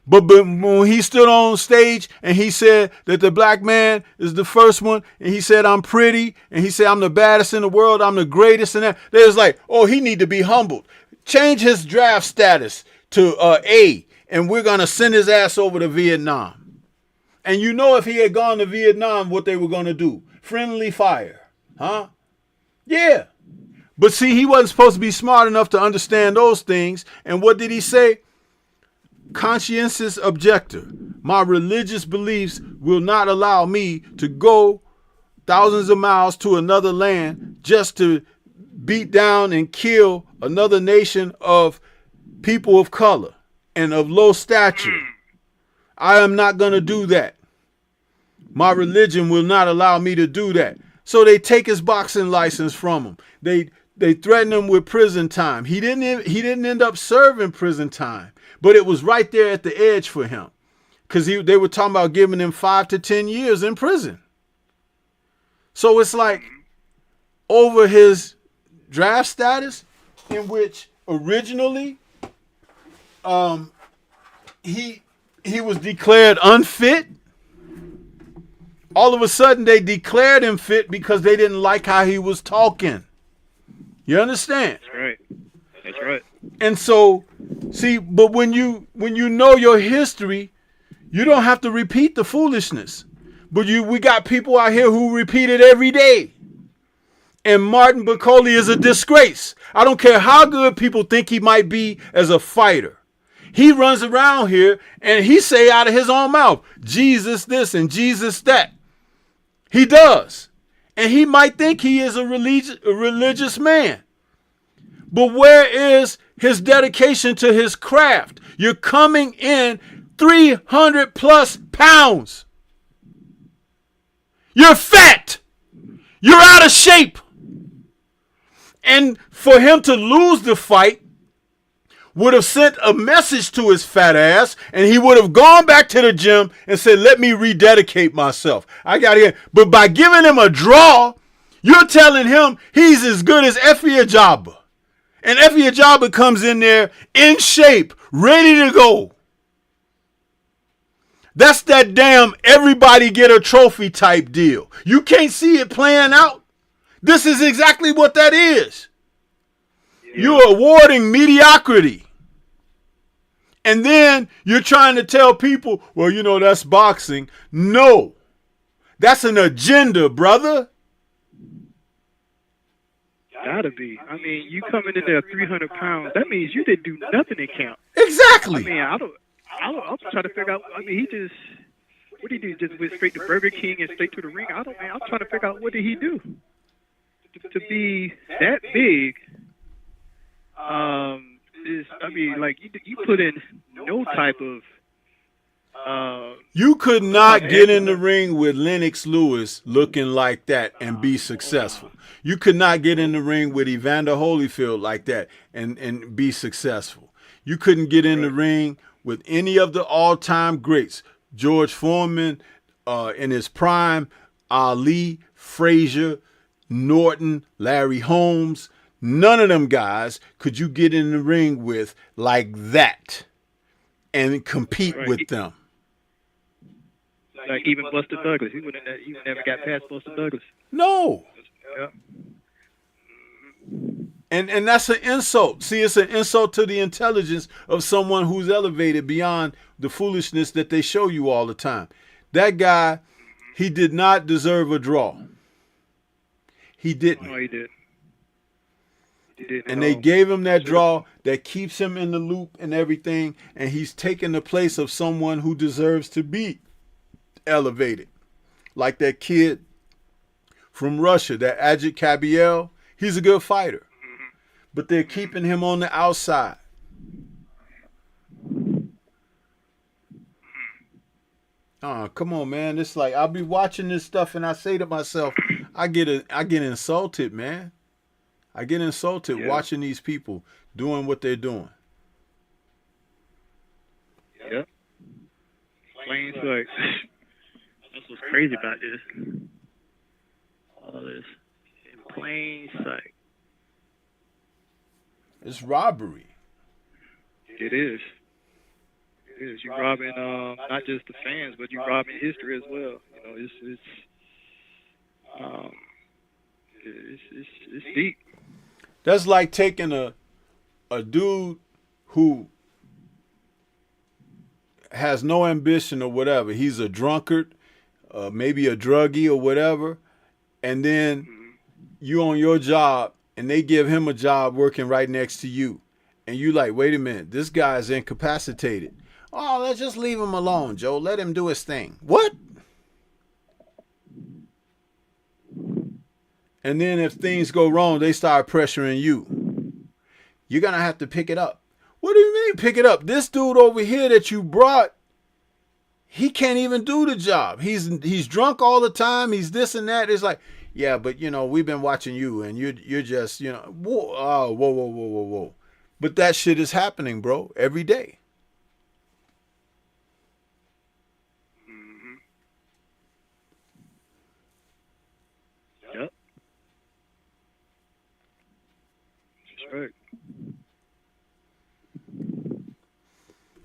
But when he stood on stage and he said that the black man is the first one, and he said, I'm pretty, and he said, I'm the baddest in the world, I'm the greatest, and that, they was like, oh, he need to be humbled. Change his draft status to A, and we're going to send his ass over to Vietnam. And if he had gone to Vietnam, what they were going to do? Friendly fire. Huh? Yeah. But see, he wasn't supposed to be smart enough to understand those things. And what did he say? Conscientious objector. My religious beliefs will not allow me to go thousands of miles to another land just to beat down and kill another nation of people of color and of low stature. I am not going to do that. My religion will not allow me to do that. So they take his boxing license from him. They threaten him with prison time. He didn't end up serving prison time, but it was right there at the edge for him, because they were talking about giving him 5 to 10 years in prison. So it's like over his draft status, in which originally he was declared unfit. All of a sudden they declared him fit because they didn't like how he was talking. You understand? That's right. That's right. And so, see, but when you know your history, you don't have to repeat the foolishness. But we got people out here who repeat it every day. And Martin Bacoli is a disgrace. I don't care how good people think he might be as a fighter. He runs around here and he say out of his own mouth, Jesus this and Jesus that. He does. And he might think he is a religious man. But where is his dedication to his craft? You're coming in 300 plus pounds. You're fat. You're out of shape. And for him to lose the fight would have sent a message to his fat ass, and he would have gone back to the gym and said, let me rededicate myself. I got here. But by giving him a draw, you're telling him he's as good as Effie Ajaba. And Effie Ajaba comes in there in shape, ready to go. That's that damn everybody get a trophy type deal. You can't see it playing out. This is exactly what that is. You're awarding mediocrity. And then you're trying to tell people, well, you know, that's boxing. No, that's an agenda, brother. Gotta be. I mean, you coming in there 300 pounds, that means you didn't do nothing in camp. Exactly. I mean, I'm trying to figure out, I mean, what did he do? Just went straight to Burger King and straight to the ring? I'm trying to figure out, what did he do? To be that big, I mean, like, you put in no type of... you could not get in the ring with Lennox Lewis looking like that and be successful. You could not get in the ring with Evander Holyfield like that and be successful. You couldn't get in the ring with any of the all-time greats. George Foreman in his prime, Ali, Frazier, Norton, Larry Holmes. None of them guys could you get in the ring with like that and compete with them. Like even Buster Douglas. He never got past Buster Douglas. No. Yeah. And that's an insult. See, it's an insult to the intelligence of someone who's elevated beyond the foolishness that they show you all the time. That guy, he did not deserve a draw. He didn't. No, he did. And they gave him that draw that keeps him in the loop and everything, and he's taken the place of someone who deserves to be elevated. Like that kid from Russia, that Ajit Kabiel. He's a good fighter. But they're keeping him on the outside. Come on, man. It's like I'll be watching this stuff and I say to myself, I get insulted, man. I get insulted watching these people doing what they're doing. Yep. Plain sight. That's what's crazy about this. All this in plain sight. It's robbery. It is. It is. You're robbing not just the fans, but you're robbing history as well. You know, it's deep. That's like taking a dude who has no ambition or whatever. He's a drunkard, maybe a druggie or whatever, and then you on your job and they give him a job working right next to you. And you like, wait a minute, this guy is incapacitated. Oh, let's just leave him alone, Joe. Let him do his thing. What? And then if things go wrong, they start pressuring you. You're going to have to pick it up. What do you mean pick it up? This dude over here that you brought, he can't even do the job. He's drunk all the time. He's this and that. It's like, yeah, but you know, we've been watching you and you're just, you know, whoa. But that shit is happening, bro, every day. Mm-hmm. Yep. That's right.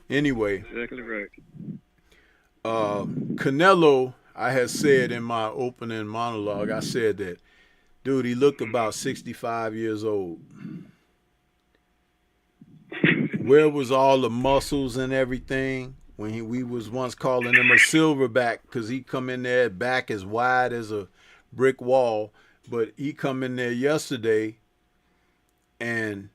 Anyway, Exactly right. Canelo, I had said in my opening monologue, I said that, dude, he looked about 65 years old. Where was all the muscles and everything when we was once calling him a silverback because he come in there back as wide as a brick wall, but he come in there yesterday and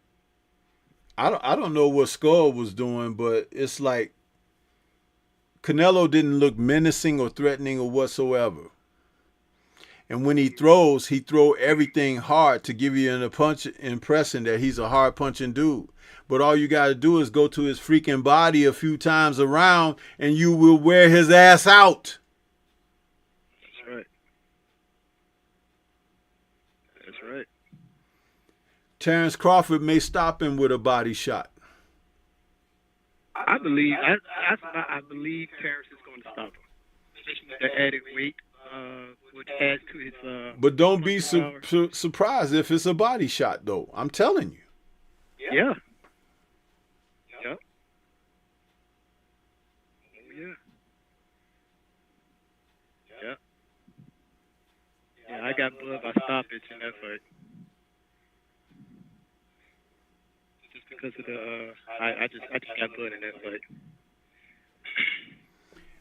I don't know what Skull was doing, but it's like Canelo didn't look menacing or threatening or whatsoever. And when he throw everything hard to give you an impression that he's a hard punching dude. But all you got to do is go to his freaking body a few times around and you will wear his ass out. That's right. That's right. Terrence Crawford may stop him with a body shot. I believe Terrence is going to stop him. Especially with the added weight, which adds to his. But don't be surprised if it's a body shot, though. I'm telling you. Yeah. Yep. Oh yeah. Yep. Yeah, I got blood by stoppage in that fight. Just because of the, I just got blood in that fight.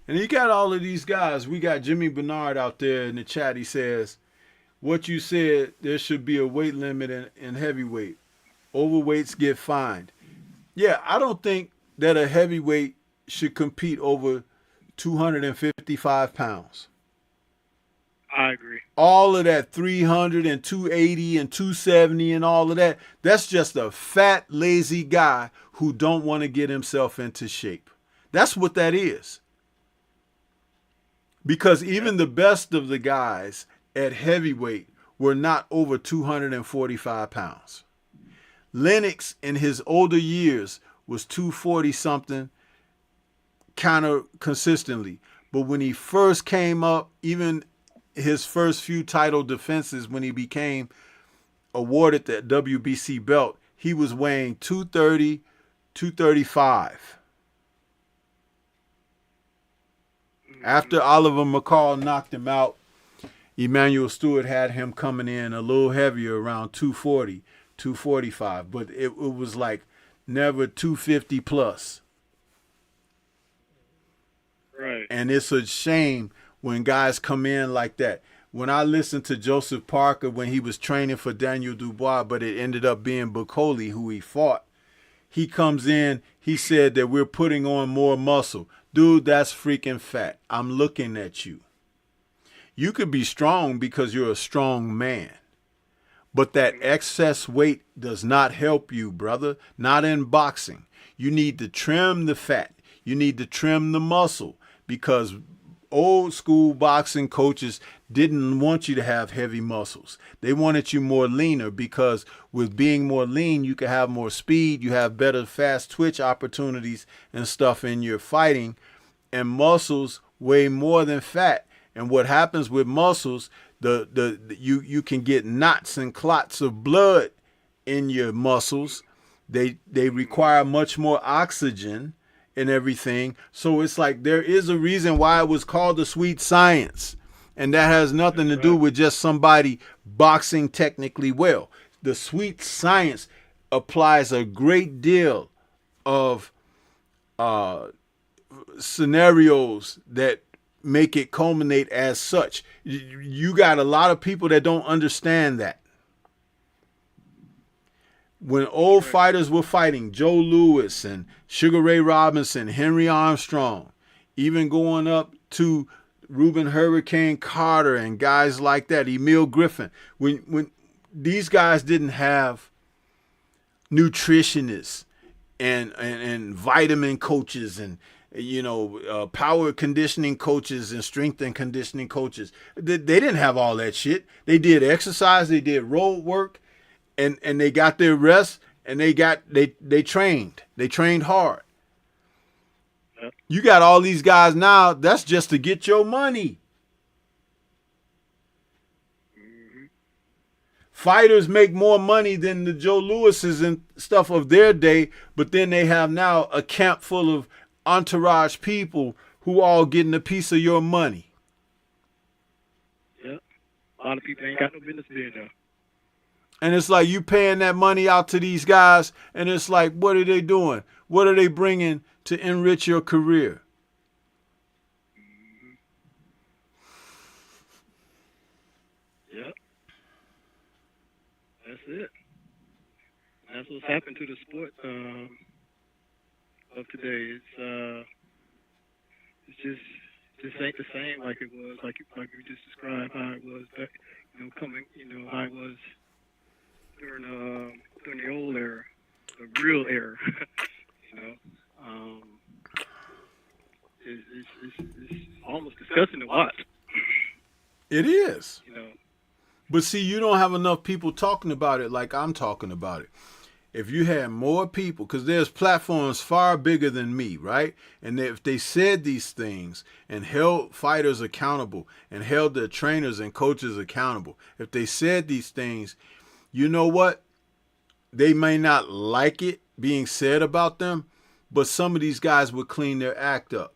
And you got all of these guys. We got Jimmy Bernard out there in the chat. He says, what you said, there should be a weight limit in heavyweight. Overweights get fined. Yeah, I don't think that a heavyweight should compete over 255 pounds. I agree. All of that 300 and 280 and 270 and all of that, that's just a fat, lazy guy who don't want to get himself into shape. That's what that is. Because even the best of the guys at heavyweight were not over 245 pounds. Lennox in his older years was 240 something kind of consistently. But when he first came up, even his first few title defenses, when he became awarded the WBC belt, he was weighing 230, 235. After Oliver McCall knocked him out, Emmanuel Stewart had him coming in a little heavier, around 240, 245. But it was like never 250 plus. Right. And it's a shame when guys come in like that. When I listened to Joseph Parker when he was training for Daniel Dubois, but it ended up being Bacoli who he fought, he comes in, he said that we're putting on more muscle. Dude, that's freaking fat. I'm looking at you. You could be strong because you're a strong man. But that excess weight does not help you, brother. Not in boxing. You need to trim the fat. You need to trim the muscle because old school boxing coaches didn't want you to have heavy muscles. They wanted you more leaner because with being more lean, you can have more speed. You have better fast twitch opportunities and stuff in your fighting. And muscles weigh more than fat. And what happens with muscles, you can get knots and clots of blood in your muscles. They require much more oxygen and everything. So it's like there is a reason why it was called the sweet science. And that has nothing to do with just somebody boxing technically well. The sweet science applies a great deal of scenarios that make it culminate as such. You got a lot of people that don't understand that. When old fighters were fighting, Joe Louis and Sugar Ray Robinson, Henry Armstrong, even going up to Reuben Hurricane Carter and guys like that, Emil Griffin. When these guys didn't have nutritionists and vitamin coaches and power conditioning coaches and strength and conditioning coaches. They didn't have all that shit. They did exercise, they did road work, and they got their rest, and they trained. They trained hard. Yep. You got all these guys now, that's just to get your money. Fighters make more money than the Joe Lewises and stuff of their day, but then they have now a camp full of entourage people who all getting a piece of your money. Yep. A lot of people ain't got no business being there. And it's like you paying that money out to these guys, and it's like, what are they doing? What are they bringing to enrich your career? Yep. That's it. That's what's happened to the sport of today. It's just ain't the same like it was, like you just described how it was back, how it was during the old era, the real era. It's almost disgusting to watch. It is. You know. But see, you don't have enough people talking about it like I'm talking about it. If you had more people, because there's platforms far bigger than me, right? And if they said these things and held fighters accountable and held their trainers and coaches accountable, if they said these things, you know what? They may not like it being said about them, but some of these guys would clean their act up.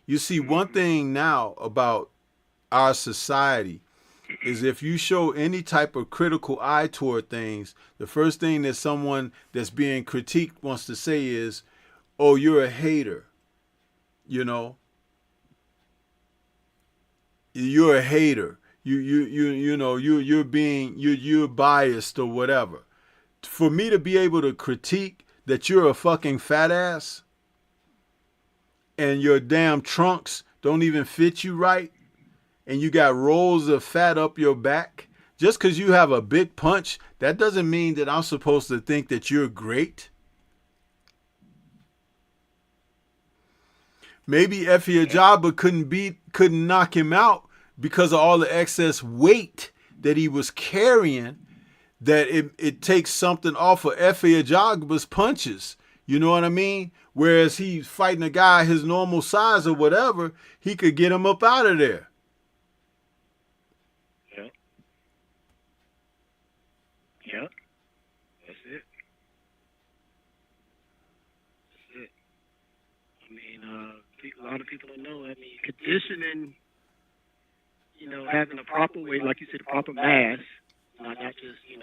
You see, one thing now about our society is if you show any type of critical eye toward things, the first thing that someone that's being critiqued wants to say is, oh, you're a hater. You're a hater. You're biased or whatever. For me to be able to critique that you're a fucking fat ass and your damn trunks don't even fit you right, and you got rolls of fat up your back, just because you have a big punch, that doesn't mean that I'm supposed to think that you're great. Maybe Effie Ajagba couldn't knock him out because of all the excess weight that he was carrying, that it takes something off of Effie Ajagba's punches. You know what I mean? Whereas he's fighting a guy his normal size or whatever, he could get him up out of there. Yeah, that's it. That's it. I mean, a lot of people don't know. I mean, conditioning, having a proper weight, like you said, a proper mass, not just, you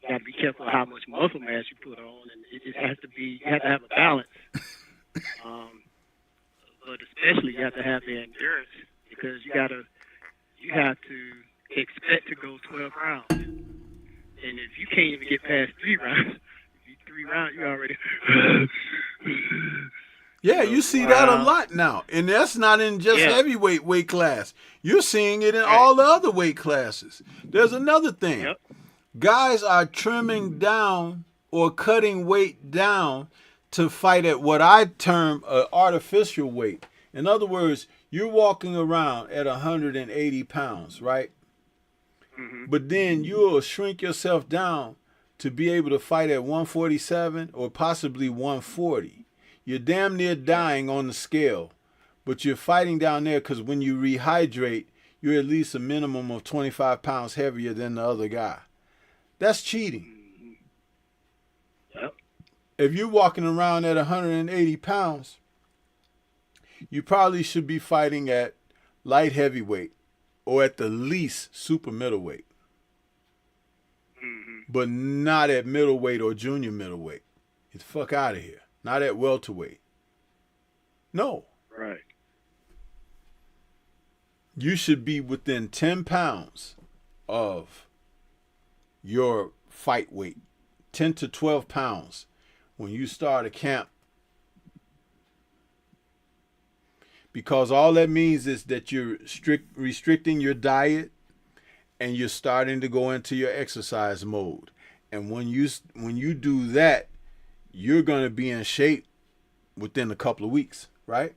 got to be careful how much muscle mass you put on, and it just has to be, you have to have a balance. But especially you have to have the endurance, because you have to expect to go 12 rounds. And if you can't even get past 3 rounds, you already. Yeah, you see that a lot now. And that's not in just heavyweight weight class. You're seeing it in all the other weight classes. There's another thing. Yep. Guys are trimming down or cutting weight down to fight at what I term an artificial weight. In other words, you're walking around at 180 pounds, right? Mm-hmm. But then you'll shrink yourself down to be able to fight at 147 or possibly 140. You're damn near dying on the scale, but you're fighting down there because when you rehydrate, you're at least a minimum of 25 pounds heavier than the other guy. That's cheating. Yep. If you're walking around at 180 pounds, you probably should be fighting at light heavyweight, or at the least super middleweight. Mm-hmm. But not at middleweight or junior middleweight. Get the fuck out of here. Not at welterweight. No. Right. You should be within 10 pounds of your fight weight. 10 to 12 pounds when you start a camp. because all that means is that you're restricting your diet and you're starting to go into your exercise mode. And when you do that, you're going to be in shape within a couple of weeks, right?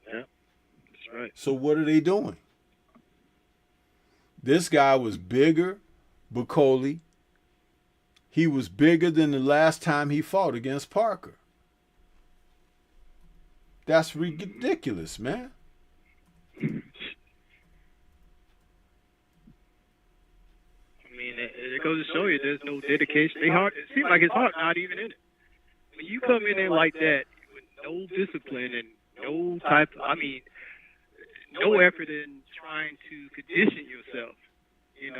Yeah, that's right. So what are they doing? This guy was bigger, Bukoli. He was bigger than the last time he fought against Parker. That's ridiculous, man. I mean, it goes to show you there's no dedication. It seems like his heart not even in it. When you come in there like that with no discipline and no type, no effort in trying to condition yourself, it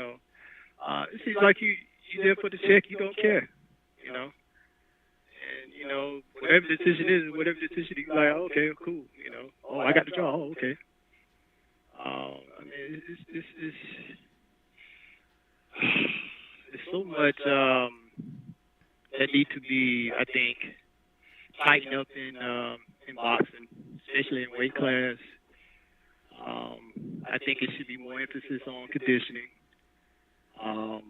seems like you're there for the check. You don't care, and whatever the decision is, you're like, oh, okay, cool, oh, I got the draw, oh, okay. There's so much that need to be, I think, tightened up in boxing, especially in weight class. I think it should be more emphasis on conditioning. And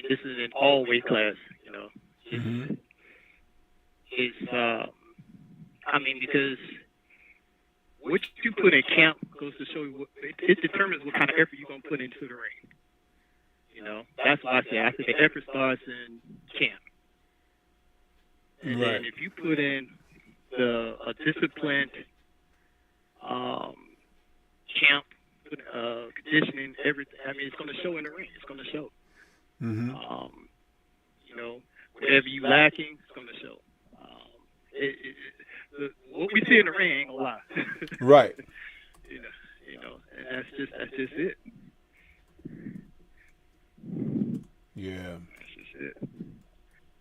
this is in all weight class, because what you put in camp goes to show you it determines what kind of effort you're going to put into the ring. That's why I say after the effort starts in camp. And then if you put in a disciplined camp, conditioning, everything, it's going to show in the ring. It's going to show. Whatever you lacking, it's going to show. What we see in the ring ain't gonna lie. Right. And that's just it. Yeah. That's just it.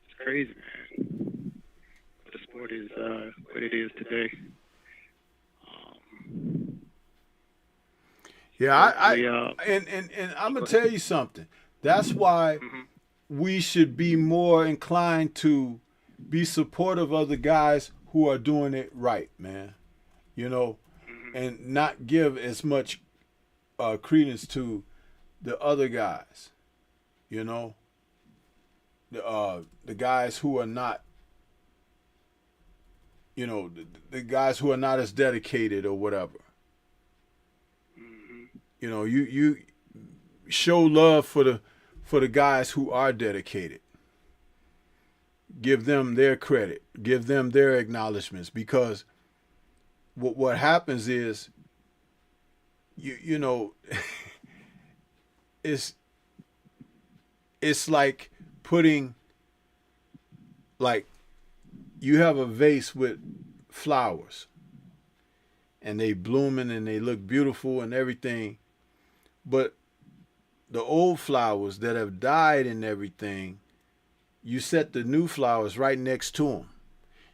It's crazy, man. But the sport is what it is today. And I'm gonna tell you something. That's why we should be more inclined to be supportive of the guys who are doing it right, man. And not give as much credence to the other guys. The guys who are not, the guys who are not as dedicated or whatever. You show love for the guys who are dedicated. Give them their credit. Give them their acknowledgments, because what happens is, it's like putting, like, you have a vase with flowers and they blooming and they look beautiful and everything, but the old flowers that have died and everything, you set the new flowers right next to them.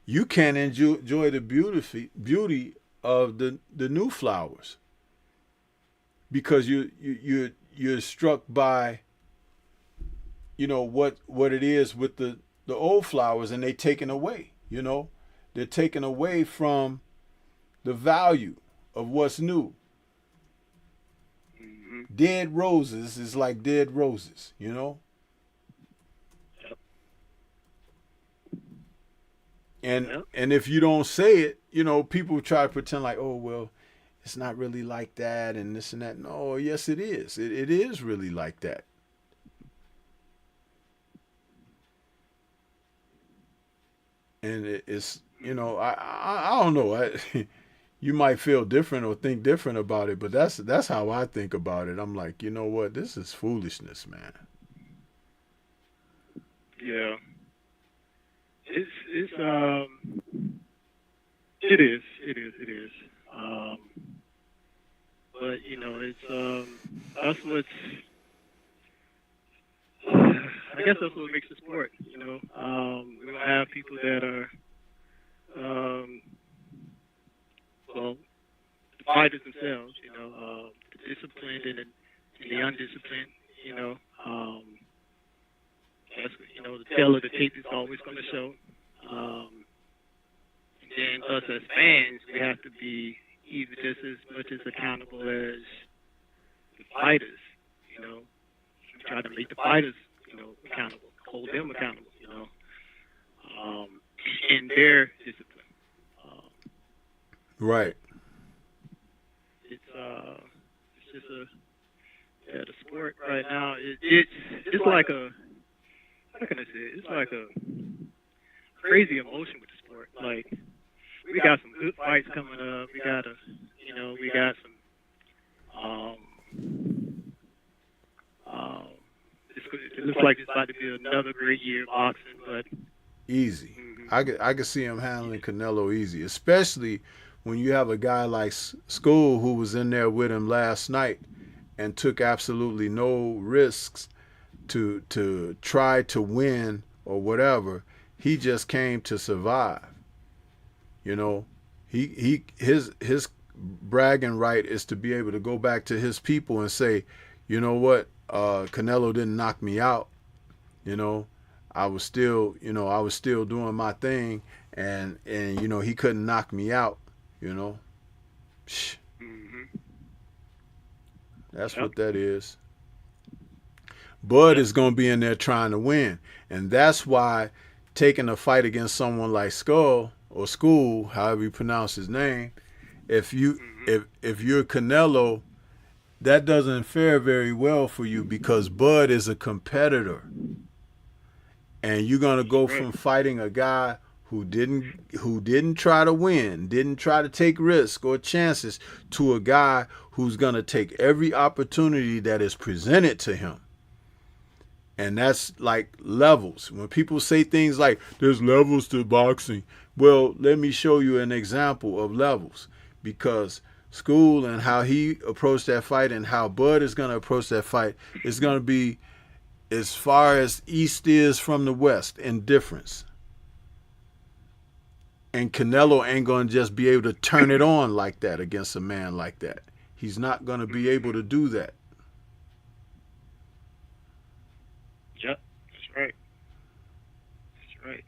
You can't enjoy the beauty of the new flowers, because you're struck by what it is with the old flowers, and they taken away. They're taken away from the value of what's new. Dead roses is like dead roses, And if you don't say it, people try to pretend like, oh, well, it's not really like that and this and that. No, yes, it is. It is really like that. And it's, I don't know. You might feel different or think different about it, but that's how I think about it. I'm like, you know what? This is foolishness, man. Yeah. It is. But that's what's, I guess that's what makes the sport. We don't have people that are, the fighters themselves. The disciplined and the undisciplined. That's, the tail of the tape is always going to show. And then us as fans, we have to be even just as much as accountable as the fighters. You know, we try to make the fighters, you know, accountable, hold them accountable. You know, in their discipline. Right. It's just the sport right now. It's like a, how can I say it? It's like a crazy emotion with the sport. Like, we got some good fights coming up. We got some it looks like it's about to be another great year of boxing, but Easy. I could see him handling Canelo easy, especially when you have a guy like School who was in there with him last night and took absolutely no risks to try to win or whatever. He just came to survive. You know, his bragging right is to be able to go back to his people and say, you know what, Canelo didn't knock me out. You know, I was still doing my thing, and you know, he couldn't knock me out. You know, that's what that is. Bud is going to be in there trying to win, and that's why taking a fight against someone like Skull or School, however you pronounce his name, if you're Canelo, that doesn't fare very well for you because Bud is a competitor, and you're going to go from fighting a guy who didn't try to win, didn't try to take risks or chances, to a guy who's going to take every opportunity that is presented to him. And that's like levels. When people say things like, there's levels to boxing, well, let me show you an example of levels. Because School and how he approached that fight and how Bud is going to approach that fight is going to be as far as East is from the West in difference. And Canelo ain't going to just be able to turn it on like that against a man like that. He's not going to be able to do that. Yep, that's right. That's right.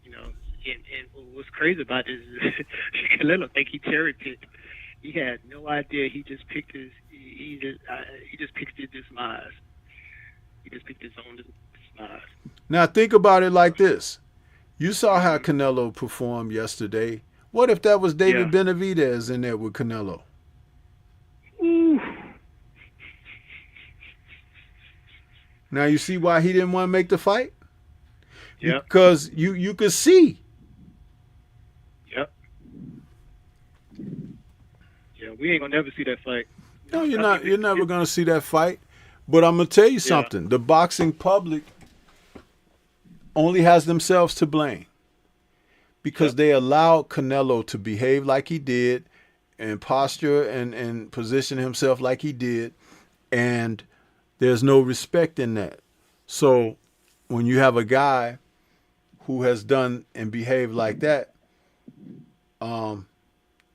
You know, and what's crazy about this is Canelo think he cherry picked. He had no idea. He just picked his. He just picked his demise. He just picked his own demise. Now think about it like this. You saw how Canelo performed yesterday. What if that was David Benavidez in there with Canelo? Ooh. Now you see why he didn't want to make the fight? Yep. Because you could see. Yep. Yeah, we ain't gonna never see that fight. No, you're not. You're never gonna see that fight. But I'm gonna tell you something. The boxing public only has themselves to blame because they allowed Canelo to behave like he did and posture and position himself like he did, and there's no respect in that. So when you have a guy who has done and behaved like that,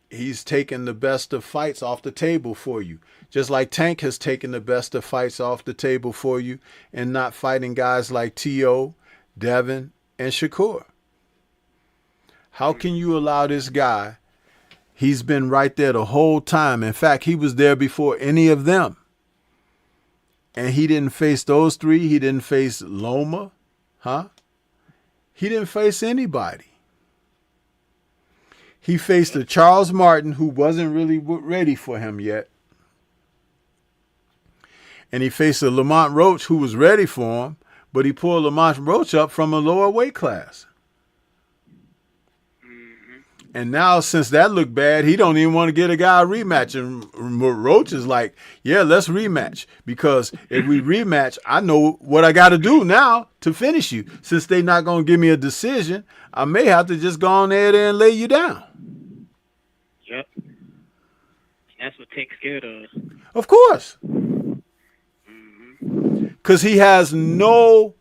he's taken the best of fights off the table for you. Just like Tank has taken the best of fights off the table for you and not fighting guys like T.O., Devin, and Shakur. How can you allow this guy? He's been right there the whole time. In fact, he was there before any of them. And he didn't face those three. He didn't face Loma. He didn't face anybody. He faced a Charles Martin who wasn't really ready for him yet. And he faced a Lamont Roach who was ready for him, but he pulled Lamont Roach up from a lower weight class. And now, since that looked bad, he don't even want to get a guy a rematch. And Roach is like, yeah, let's rematch. Because if we rematch, I know what I got to do now to finish you. Since they're not going to give me a decision, I may have to just go on there and lay you down. Yep. That's what Tank's scared of. Of course. Because he has no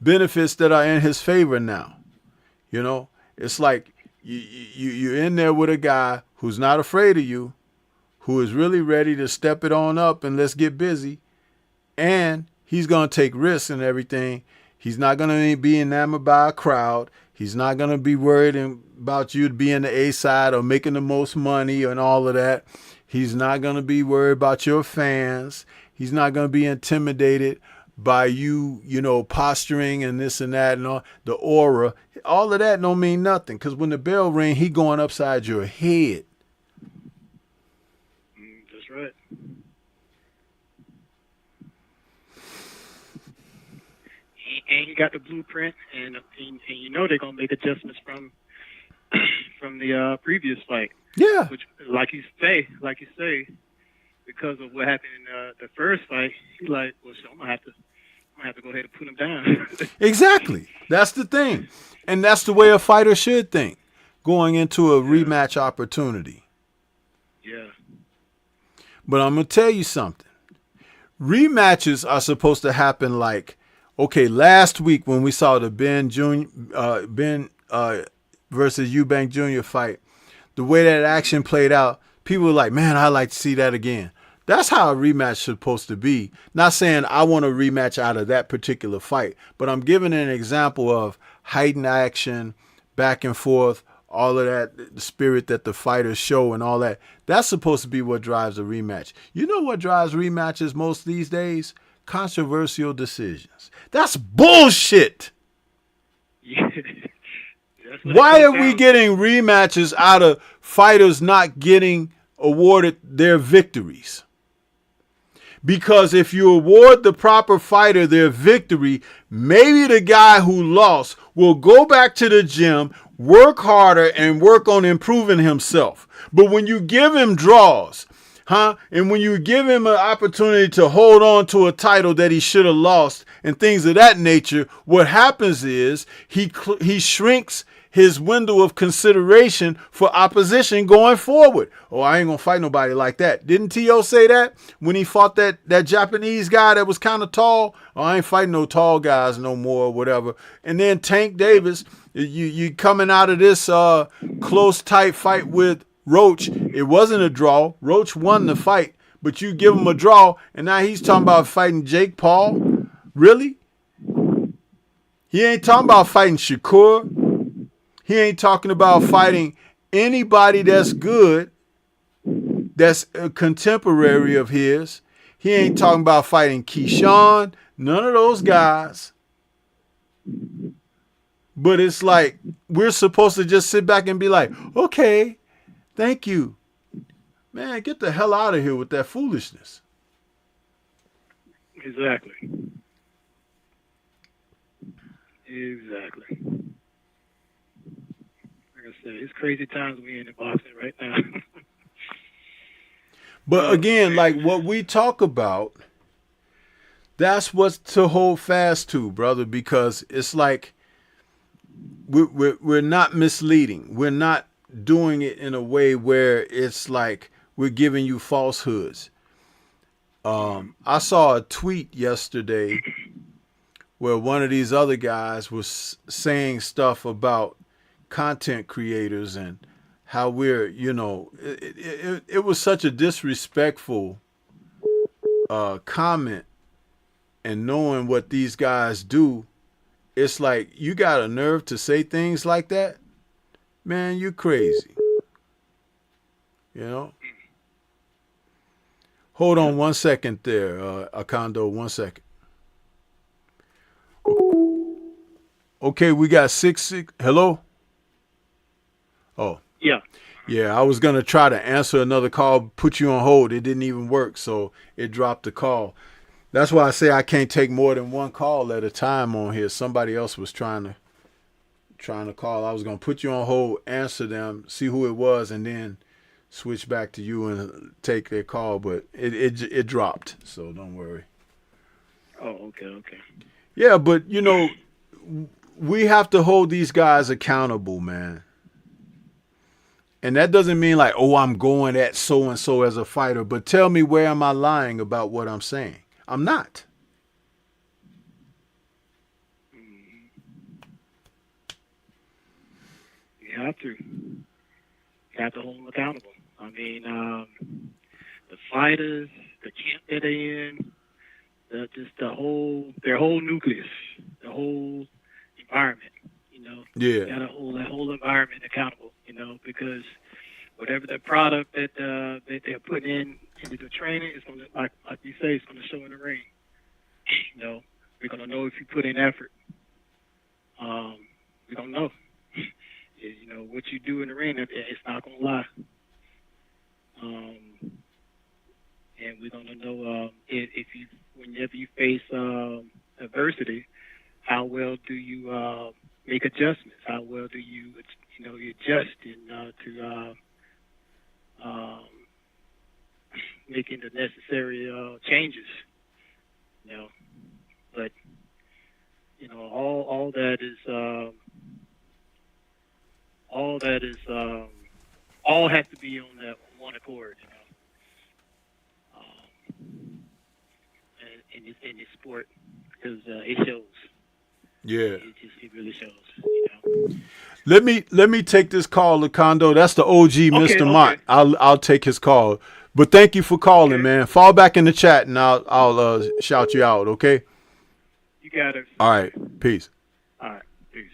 benefits that are in his favor now. You know, it's like you're in there with a guy who's not afraid of you, who is really ready to step it on up and let's get busy. And he's going to take risks and everything. He's not going to be enamored by a crowd. He's not going to be worried about you being the A side or making the most money and all of that. He's not going to be worried about your fans. He's not going to be intimidated by you, posturing and this and that and all the aura. All of that don't mean nothing, because when the bell ring, he going upside your head. That's right. And you got the blueprint, and they're gonna make adjustments from the previous fight. Yeah. Which, like you say, because of what happened in the first fight, he's like, well, so I'm gonna have to go ahead and put him down. Exactly. That's the thing, and that's the way a fighter should think going into a rematch opportunity. Yeah. But I'm gonna tell you something. Rematches are supposed to happen like. Okay, last week when we saw the Ben versus Eubank Jr. fight, the way that action played out, people were like, man, I'd like to see that again. That's how a rematch is supposed to be. Not saying I want a rematch out of that particular fight, but I'm giving an example of heightened action, back and forth, all of that, the spirit that the fighters show and all that. That's supposed to be what drives a rematch. You know what drives rematches most these days? Controversial decisions. That's bullshit. Yeah. Why are we getting rematches out of fighters not getting awarded their victories? Because if you award the proper fighter their victory, maybe the guy who lost will go back to the gym, work harder, and work on improving himself. But when you give him draws, and when you give him an opportunity to hold on to a title that he should have lost and things of that nature, what happens is he shrinks his window of consideration for opposition going forward. Oh, I ain't gonna fight nobody like that. Didn't T.O. say that when he fought that Japanese guy that was kind of tall? Oh, I ain't fighting no tall guys no more or whatever. And then Tank Davis, you coming out of this close, tight fight with Roach, it wasn't a draw. Roach won the fight, but you give him a draw, and now he's talking about fighting Jake Paul? Really? He ain't talking about fighting Shakur. He ain't talking about fighting anybody that's good, that's a contemporary of his. He ain't talking about fighting Keyshawn, none of those guys. But it's like we're supposed to just sit back and be like, okay, thank you. Man, get the hell out of here with that foolishness. Exactly. Like I said, it's crazy times we in boxing right now. But again, like what we talk about, that's what's to hold fast to, brother, because it's like we're not misleading. We're not doing it in a way where it's like we're giving you falsehoods. I saw a tweet yesterday where one of these other guys was saying stuff about content creators and how we're, it was such a disrespectful comment. And knowing what these guys do, it's like, you got a nerve to say things like that? Man, you crazy. Hold on 1 second there, Akando, 1 second. Okay, we got 6. Hello? Oh. Yeah. Yeah, I was going to try to answer another call, put you on hold. It didn't even work, so it dropped the call. That's why I say I can't take more than one call at a time on here. Somebody else was trying to call. I was going to put you on hold, answer them, see who it was, and then switch back to you and take their call, but it dropped, so don't worry. Oh, okay. Yeah, but, we have to hold these guys accountable, man. And that doesn't mean like, oh, I'm going at so-and-so as a fighter, but tell me, where am I lying about what I'm saying? I'm not. You have to. You have to hold them accountable. I mean, the fighters, the camp that they're in, their whole nucleus, the whole environment. Yeah. Got to hold that whole environment accountable. Because whatever the product that they're putting into the training is going to, like you say, it's going to show in the ring. We're going to know if you put in effort. We don't know. What you do in the ring, it's not going to lie. And we're going to know whenever you face adversity, how well do you make adjustments? How well do you adjust to making the necessary changes? But all that is all has to be on that one accord. In this sport, because it shows. Yeah. It really shows. Let me take this call, Lacondo. That's the OG, Mr. Mott. Okay. I'll take his call. But thank you for calling, man. Fall back in the chat and I'll shout you out, okay? You got it. All right. Peace. All right. Peace.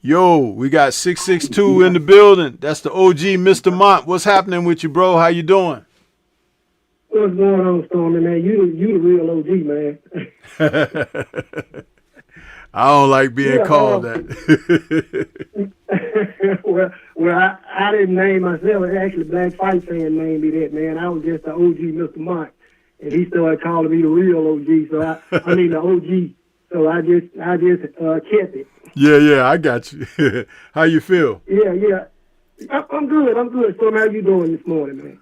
Yo, we got 662 in the building. That's the OG, Mr. Mott. What's happening with you, bro? How you doing? What's going on, Stormy, man? You the real OG, man. I don't like being called that. well, I didn't name myself. Actually, Black Fight Fan named me that, man. I was just the OG, Mr. Mott, and he started calling me the real OG. So I mean the OG. So I just kept it. Yeah, I got you. How you feel? Yeah. I'm good. Stormy, how you doing this morning, man?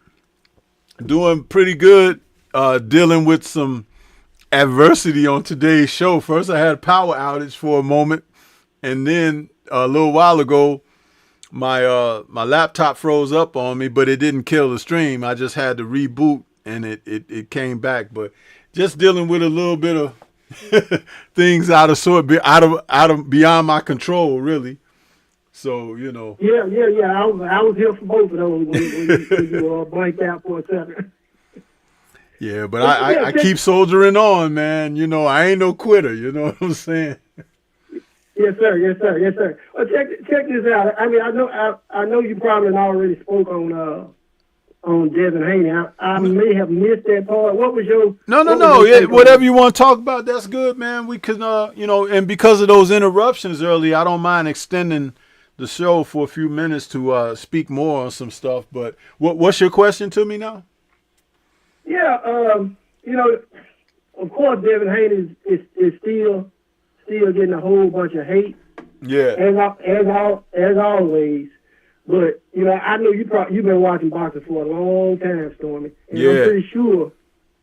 Doing pretty good. Dealing with some adversity on today's show. First, I had a power outage for a moment, and then a little while ago, my laptop froze up on me, but it didn't kill the stream. I just had to reboot, and it came back. But just dealing with a little bit of things out of beyond my control, really. So Yeah. I was here for both of those when you blanked out for a second. Yeah, but I keep soldiering on, man. I ain't no quitter. You know what I'm saying? Yes, sir. Well, check this out. I mean, I know you probably already spoke on Devin Haney. I may have missed that part. What was your No. Yeah, whatever you want to talk about, that's good, man. We can, and because of those interruptions earlier, I don't mind extending the show for a few minutes to speak more on some stuff. But what's your question to me now? Yeah, of course, Devin Haney is still getting a whole bunch of hate. Yeah, as always. But I know you've been watching boxing for a long time, Stormy, and I'm pretty sure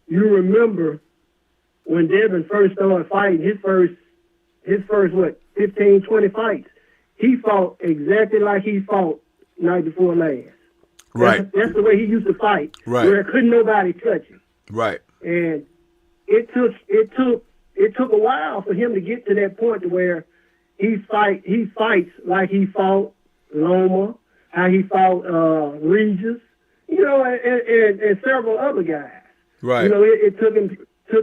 you remember when Devin first started fighting. His first 15, 20 fights. He fought exactly like he fought night before last. Right. That's the way he used to fight. Right. Where couldn't nobody touch him. Right. And it took a while for him to get to that point to where he fights like he fought Loma, how he fought Regis, and several other guys. Right. It took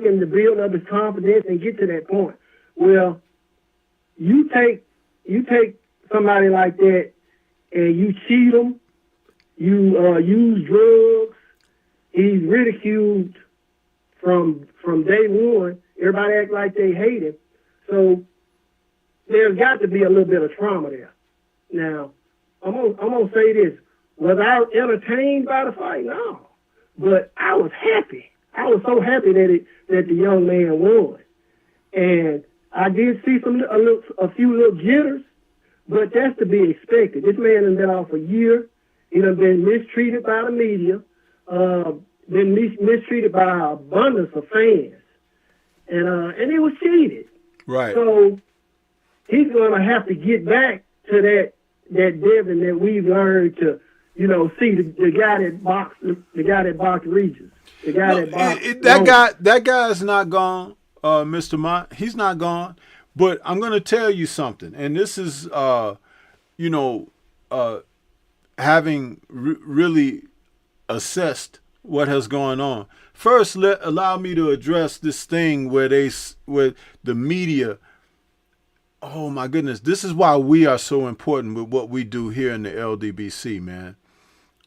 him to build up his confidence and get to that point. Well, you take somebody like that and you cheat him, you use drugs. He's ridiculed from day one. Everybody act like they hate him. So there's got to be a little bit of trauma there. Now, I'm gonna say this. Was I entertained by the fight? No. But I was happy. I was so happy that the young man won. And I did see a few little jitters, but that's to be expected. This man has been off a year. He done been mistreated by the media, been mistreated by an abundance of fans. And he was cheated. Right. So he's gonna have to get back to that Devin that we've learned to, see the guy that boxed Regis. The guy that boxed that guy is not gone, Mr. Mott. He's not gone. But I'm gonna tell you something, and this is having really assessed what has gone on. First, allow me to address this thing where the media. Oh my goodness, this is why we are so important with what we do here in the LDBC, man.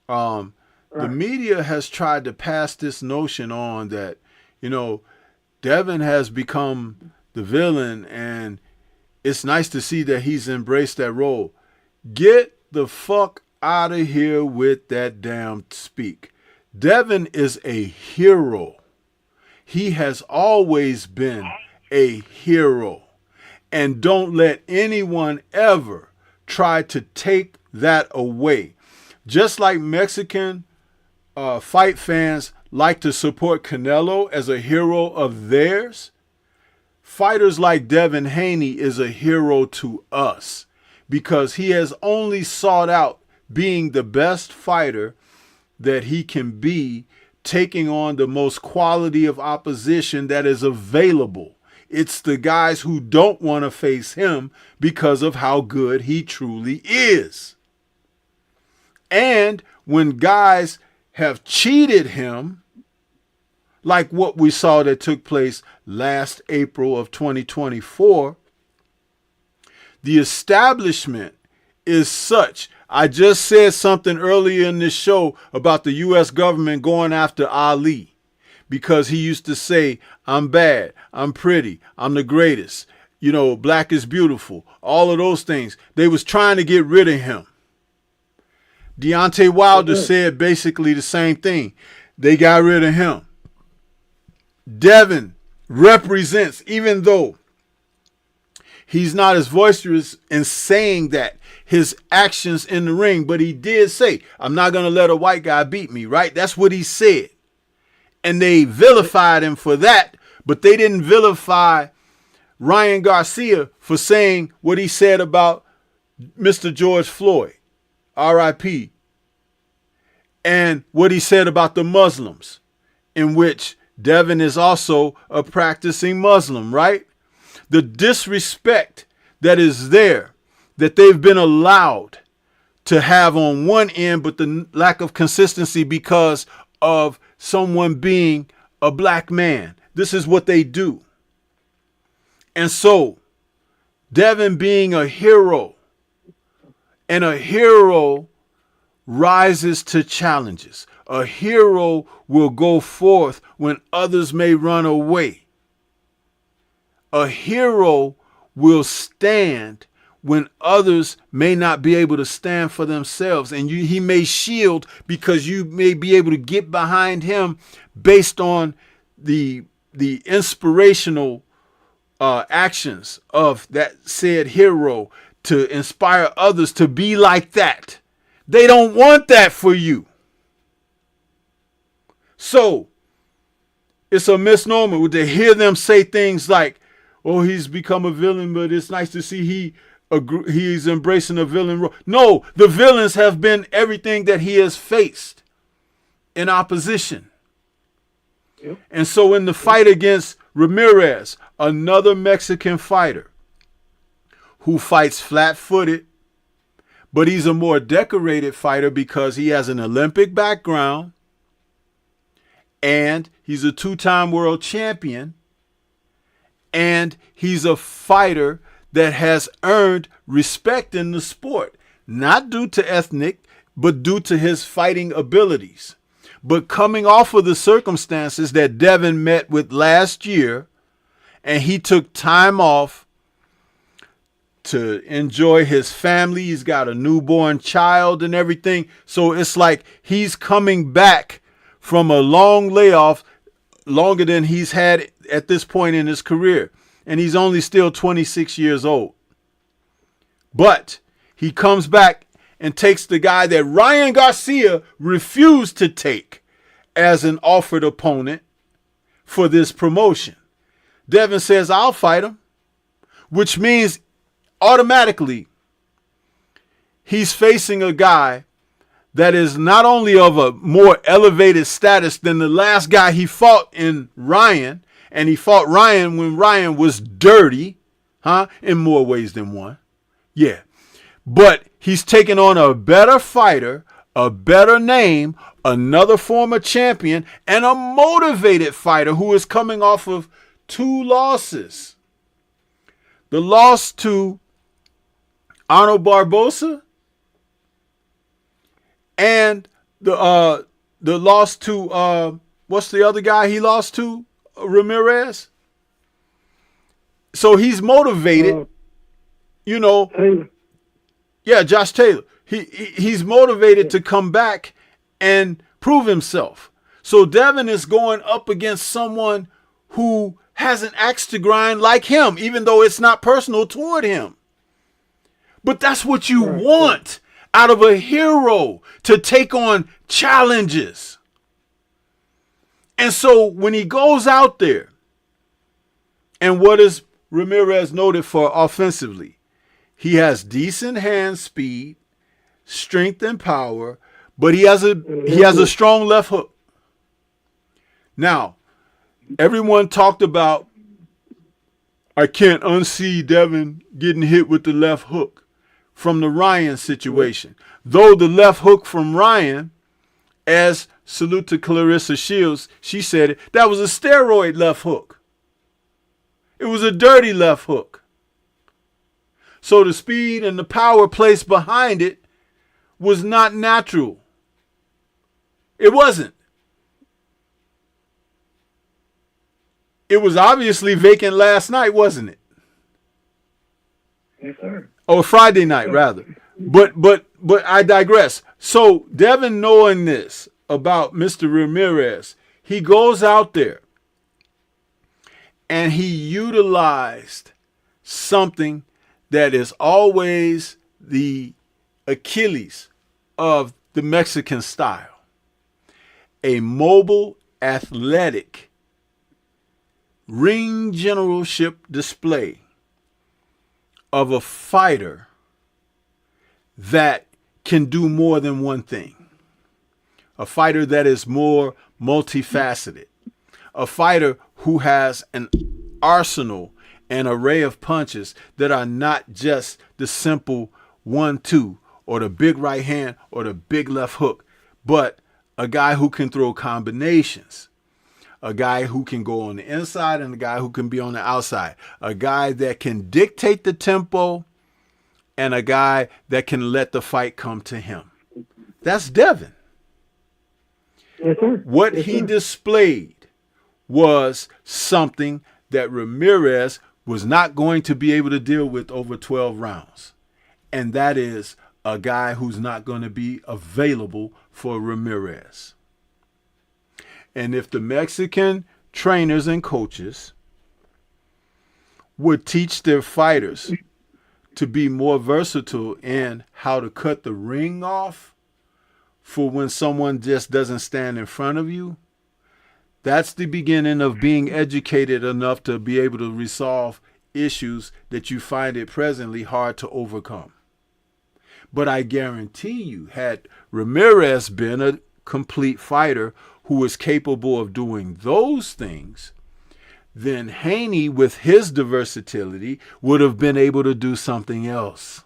The media has tried to pass this notion on that, Devin has become the villain, and it's nice to see that he's embraced that role. Get the fuck out of here with that damn speak. Devin is a hero. He has always been a hero. And don't let anyone ever try to take that away. Just like Mexican fight fans like to support Canelo as a hero of theirs, fighters like Devin Haney is a hero to us because he has only sought out being the best fighter that he can be, taking on the most quality of opposition that is available. It's the guys who don't want to face him because of how good he truly is. And when guys have cheated him, like what we saw that took place last April of 2024, the establishment is such. I just said something earlier in this show about the U.S. government going after Ali because he used to say, I'm bad, I'm pretty, I'm the greatest, black is beautiful, all of those things. They was trying to get rid of him. Deontay Wilder said basically the same thing. They got rid of him. Devin represents, even though he's not as boisterous in saying that, his actions in the ring, but he did say, I'm not going to let a white guy beat me, right? That's what he said. And they vilified him for that, but they didn't vilify Ryan Garcia for saying what he said about Mr. George Floyd, R.I.P., and what he said about the Muslims, in which Devin is also a practicing Muslim, right? The disrespect that is there, that they've been allowed to have on one end, but the lack of consistency because of someone being a black man. This is what they do. And so, Devin being a hero, and a hero rises to challenges. A hero will go forth when others may run away. A hero will stand when others may not be able to stand for themselves. And he may shield because you may be able to get behind him based on the inspirational actions of that said hero to inspire others to be like that. They don't want that for you. So it's a misnomer to hear them say things like, oh, he's become a villain, but it's nice to see he's embracing a villain role. No, the villains have been everything that he has faced in opposition. Yep. And so in the fight against Ramirez, another Mexican fighter who fights flat-footed, but he's a more decorated fighter because he has an Olympic background and he's a two-time world champion and he's a fighter that has earned respect in the sport, not due to ethnic, but due to his fighting abilities. But coming off of the circumstances that Devin met with last year, and he took time off to enjoy his family. He's got a newborn child and everything. So it's like he's coming back from a long layoff, longer than he's had at this point in his career. And he's only still 26 years old. But he comes back and takes the guy that Ryan Garcia refused to take as an offered opponent for this promotion. Devin says, I'll fight him, which means automatically he's facing a guy that is not only of a more elevated status than the last guy he fought in Ryan, and he fought Ryan when Ryan was dirty, in more ways than one. Yeah. But he's taking on a better fighter, a better name, another former champion and a motivated fighter who is coming off of 2 losses. The loss to Arnold Barbosa and the loss to what's the other guy he lost to? Ramirez. So he's motivated, Taylor. Yeah, Josh Taylor. He's motivated to come back and prove himself. So Devin is going up against someone who has an axe to grind like him, even though it's not personal toward him. But that's what you want out of a hero, to take on challenges. And so when he goes out there, and what is Ramirez noted for offensively? He has decent hand speed, strength and power, but he has a strong left hook. Now, everyone talked about, I can't unsee Devin getting hit with the left hook from the Ryan situation. Though the left hook from Ryan, as salute to Clarissa Shields, she said it, that was a steroid left hook. It was a dirty left hook. So the speed and the power placed behind it was not natural. It wasn't. It was obviously vacant last night, wasn't it? Yes, sir. Or Friday night, rather. But I digress. So Devin, knowing this about Mr. Ramirez, he goes out there and he utilized something that is always the Achilles of the Mexican style. A mobile, athletic ring generalship display of a fighter that can do more than one thing. A fighter that is more multifaceted. A fighter who has an arsenal, an array of punches that are not just the simple 1-2 or the big right hand or the big left hook, but a guy who can throw combinations. A guy who can go on the inside and a guy who can be on the outside. A guy that can dictate the tempo and a guy that can let the fight come to him. That's Devin. Yes, sir. What he displayed was something that Ramirez was not going to be able to deal with over 12 rounds. And that is a guy who's not going to be available for Ramirez. And if the Mexican trainers and coaches would teach their fighters to be more versatile in how to cut the ring off for when someone just doesn't stand in front of you, that's the beginning of being educated enough to be able to resolve issues that you find it presently hard to overcome. But I guarantee you, had Ramirez been a complete fighter who is capable of doing those things, then Haney, with his versatility, would have been able to do something else.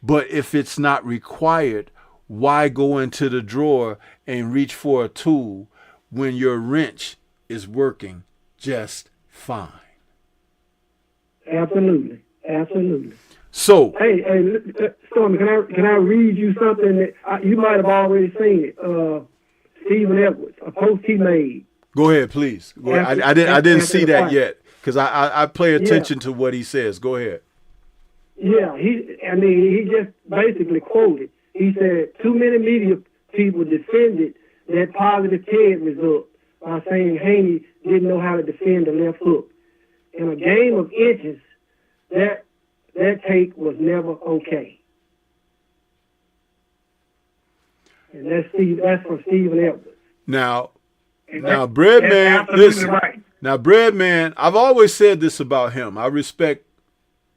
But if it's not required, why go into the drawer and reach for a tool when your wrench is working just fine? Absolutely. Absolutely. So, Hey, Stormy, can I read you something that you might have already seen it? Stephen Edwards, a post he made. go ahead, please. Go ahead. I didn't see that yet because I pay attention to what he says. Go ahead. Yeah, he just basically quoted. He said, too many media people defended that positive TED result by saying Haney didn't know how to defend the left hook. In a game of inches, that take was never okay. And that's from Stephen Edwards. Now, Breadman, listen. Right. Now, Breadman, I've always said this about him. I respect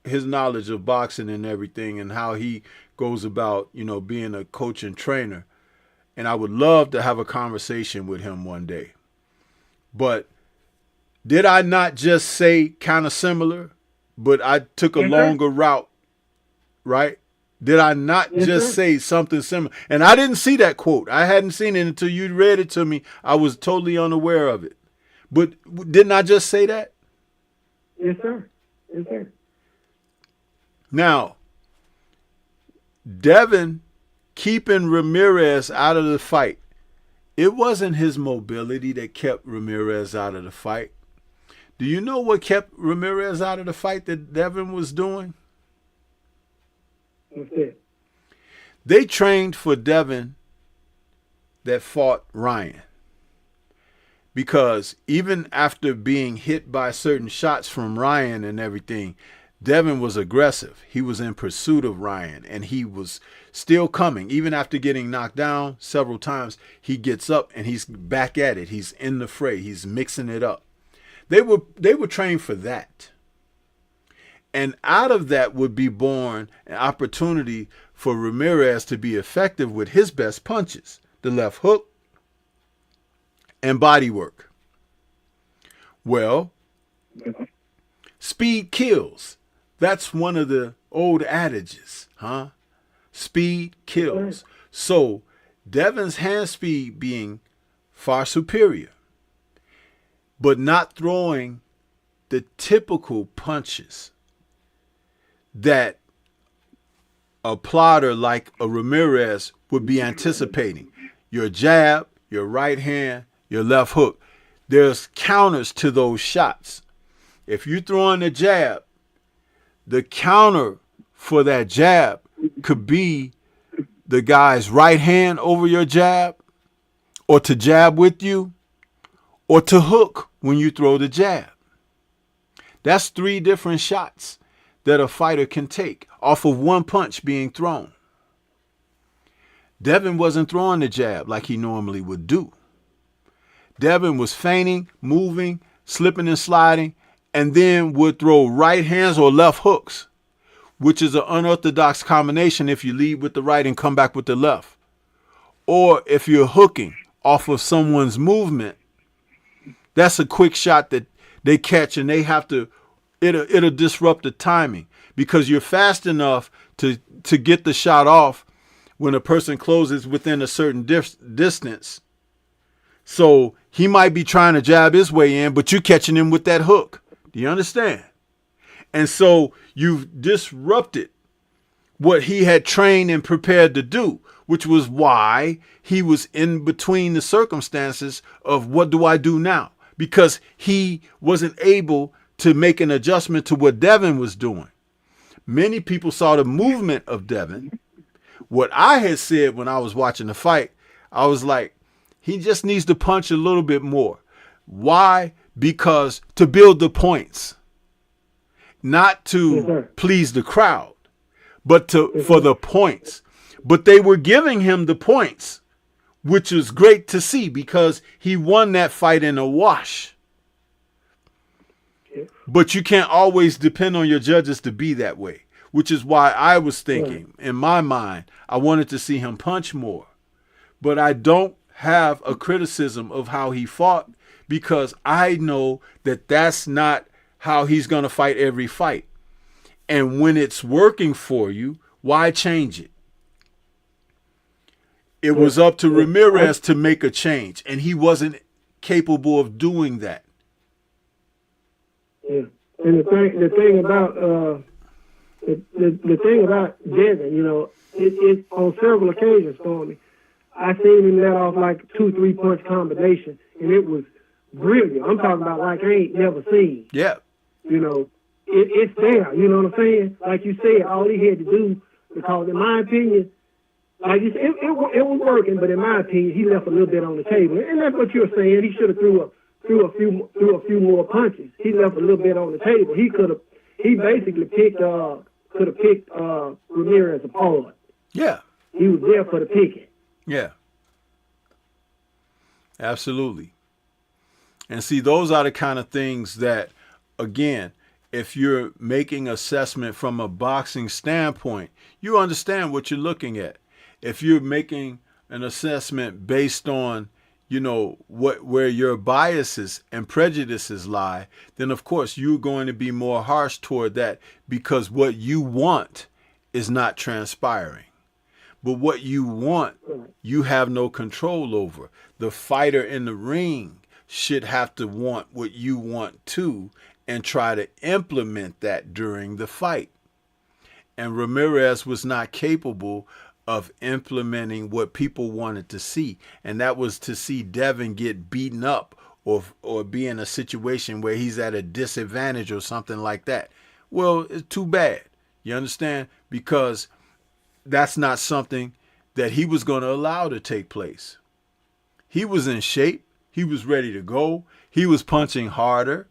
his knowledge of boxing and everything and how he goes about, being a coach and trainer. And I would love to have a conversation with him one day. But did I not just say kind of similar, but I took a longer route, right? Did I not just say something similar? And I didn't see that quote. I hadn't seen it until you read it to me. I was totally unaware of it. But didn't I just say that? Yes, sir. Yes, sir. Now, Devin keeping Ramirez out of the fight, it wasn't his mobility that kept Ramirez out of the fight. Do you know what kept Ramirez out of the fight that Devin was doing? What's that? They trained for Devin that fought Ryan. Because even after being hit by certain shots from Ryan and everything, Devin was aggressive. He was in pursuit of Ryan, and he was still coming. Even after getting knocked down several times, he gets up and he's back at it. He's in the fray. He's mixing it up. They were trained for that. And out of that would be born an opportunity for Ramirez to be effective with his best punches, the left hook and body work. Well, speed kills. That's one of the old adages, huh? Speed kills. So Devin's hand speed being far superior, but not throwing the typical punches that a plotter like a Ramirez would be anticipating. Your jab, your right hand, your left hook. There's counters to those shots. If you're throwing a jab, the counter for that jab could be the guy's right hand over your jab, or to jab with you, or to hook when you throw the jab. That's 3 different shots that a fighter can take off of one punch being thrown. Devin wasn't throwing the jab like he normally would do. Devin was feigning, moving, slipping and sliding, and then would throw right hands or left hooks, which is an unorthodox combination if you lead with the right and come back with the left. Or if you're hooking off of someone's movement, that's a quick shot that they catch, and they have to, it'll disrupt the timing because you're fast enough to get the shot off when a person closes within a certain distance. So he might be trying to jab his way in, but you're catching him with that hook. Do you understand? And so you've disrupted what he had trained and prepared to do, which was why he was in between the circumstances of what do I do now? Because he wasn't able to make an adjustment to what Devin was doing. Many people saw the movement of Devin. What I had said when I was watching the fight, I was like, he just needs to punch a little bit more. Why? Because to build the points, not to please the crowd, but for the points. But they were giving him the points, which was great to see because he won that fight in a wash. But you can't always depend on your judges to be that way, which is why I was thinking, in my mind, I wanted to see him punch more. But I don't have a criticism of how he fought because I know that that's not how he's going to fight every fight. And when it's working for you, why change it? It was up to Ramirez to make a change, and he wasn't capable of doing that. Yeah, and the thing about the thing about Devin, you know, it on several occasions, Stormy, I seen him let off like 2-3 punch combination, and it was brilliant. I'm talking about like I ain't never seen. Yeah. You know, it's there. You know what I'm saying? Like you said, all he had to do, because in my opinion, like you said, it was working, but in my opinion, he left a little bit on the table, and that's what you're saying. He should have threw a few more punches. He left a little bit on the table. He basically could have picked Ramirez apart. Yeah. He was there for the picking. Yeah. Absolutely. And see, those are the kind of things that, again, if you're making assessment from a boxing standpoint, you understand what you're looking at. If you're making an assessment based on, you know, where your biases and prejudices lie, then of course you're going to be more harsh toward that because what you want is not transpiring. But what you want, you have no control over. The fighter in the ring should have to want what you want too and try to implement that during the fight. And Ramirez was not capable of implementing what people wanted to see. And that was to see Devin get beaten up or be in a situation where he's at a disadvantage or something like that. Well, it's too bad. You understand? Because that's not something that he was going to allow to take place. He was in shape. He was ready to go. He was punching harder.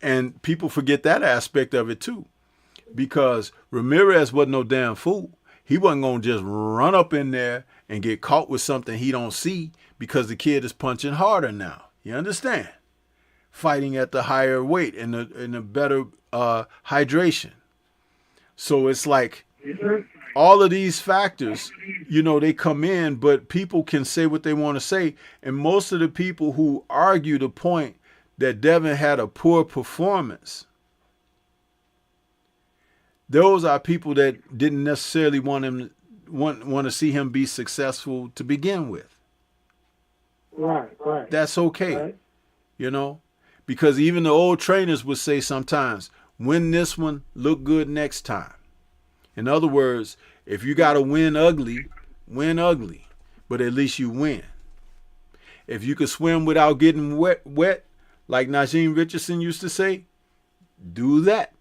And people forget that aspect of it too. Because Ramirez wasn't no damn fool. He wasn't going to just run up in there and get caught with something he don't see because the kid is punching harder now. You understand? Fighting at the higher weight and the better hydration. So it's like all of these factors, you know, they come in, but people can say what they want to say. And most of the people who argue the point that Devin had a poor performance, those are people that didn't necessarily want to see him be successful to begin with. Right. That's okay. Right. You know, because even the old trainers would say sometimes, win this one, look good next time. In other words, if you got to win ugly, but at least you win. If you could swim without getting wet, like Najee Richardson used to say, do that.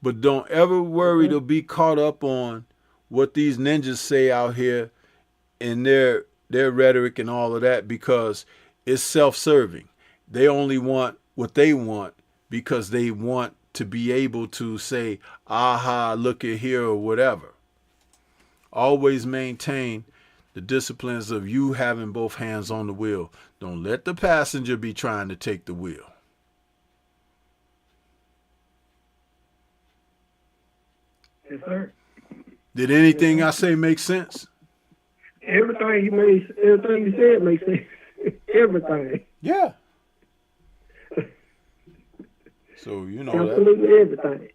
But don't ever worry to be caught up on what these ninjas say out here in their rhetoric and all of that, because it's self-serving. They only want what they want because they want to be able to say, aha, look at here or whatever. Always maintain the disciplines of you having both hands on the wheel. Don't let the passenger be trying to take the wheel. Yes, sir. Did anything I say make sense? Everything you said makes sense. Everything. Yeah. So, you know, absolutely everything.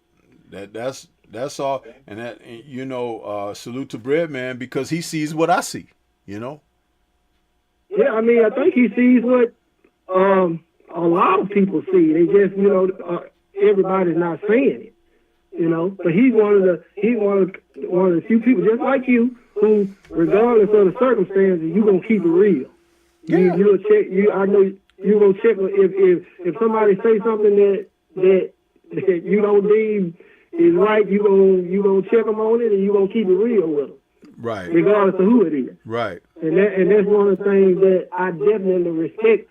That's all. And that, you know, salute to Breadman because he sees what I see, you know? Yeah, I mean, I think he sees what a lot of people see. They just, you know, everybody's not saying it, you know. But he's one of the few people, just like you, who, regardless of the circumstances, you gonna keep it real. Yeah. You'll check. I know you gonna check if somebody say something that you don't deem is right. You gonna check them on it, and you gonna keep it real with them. Right. Regardless of who it is. Right. And that's one of the things that I definitely respect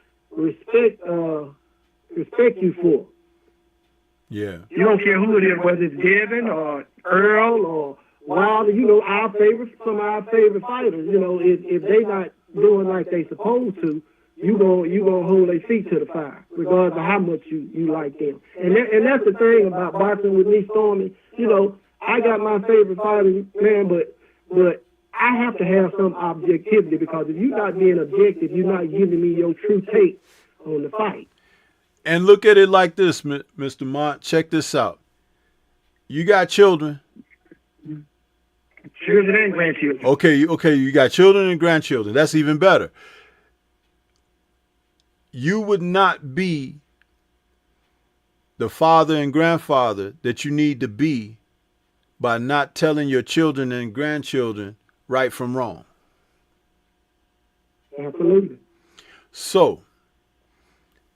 you for. Yeah. You don't care who it is, whether it's Devin or Earl or Wilder. You know, some of our favorite fighters. You know, if they not doing like they supposed to, you gonna hold their feet to the fire, regardless of how much you like them. And that's the thing about boxing with me, Stormy. You know, I got my favorite fighters, man, but I have to have some objectivity, because if you're not being objective, you're not giving me your true take on the fight. And look at it like this, Mr. Mont. Check this out. You got children. Children and grandchildren. Okay, you got children and grandchildren. That's even better. You would not be the father and grandfather that you need to be by not telling your children and grandchildren right from wrong. Absolutely. So,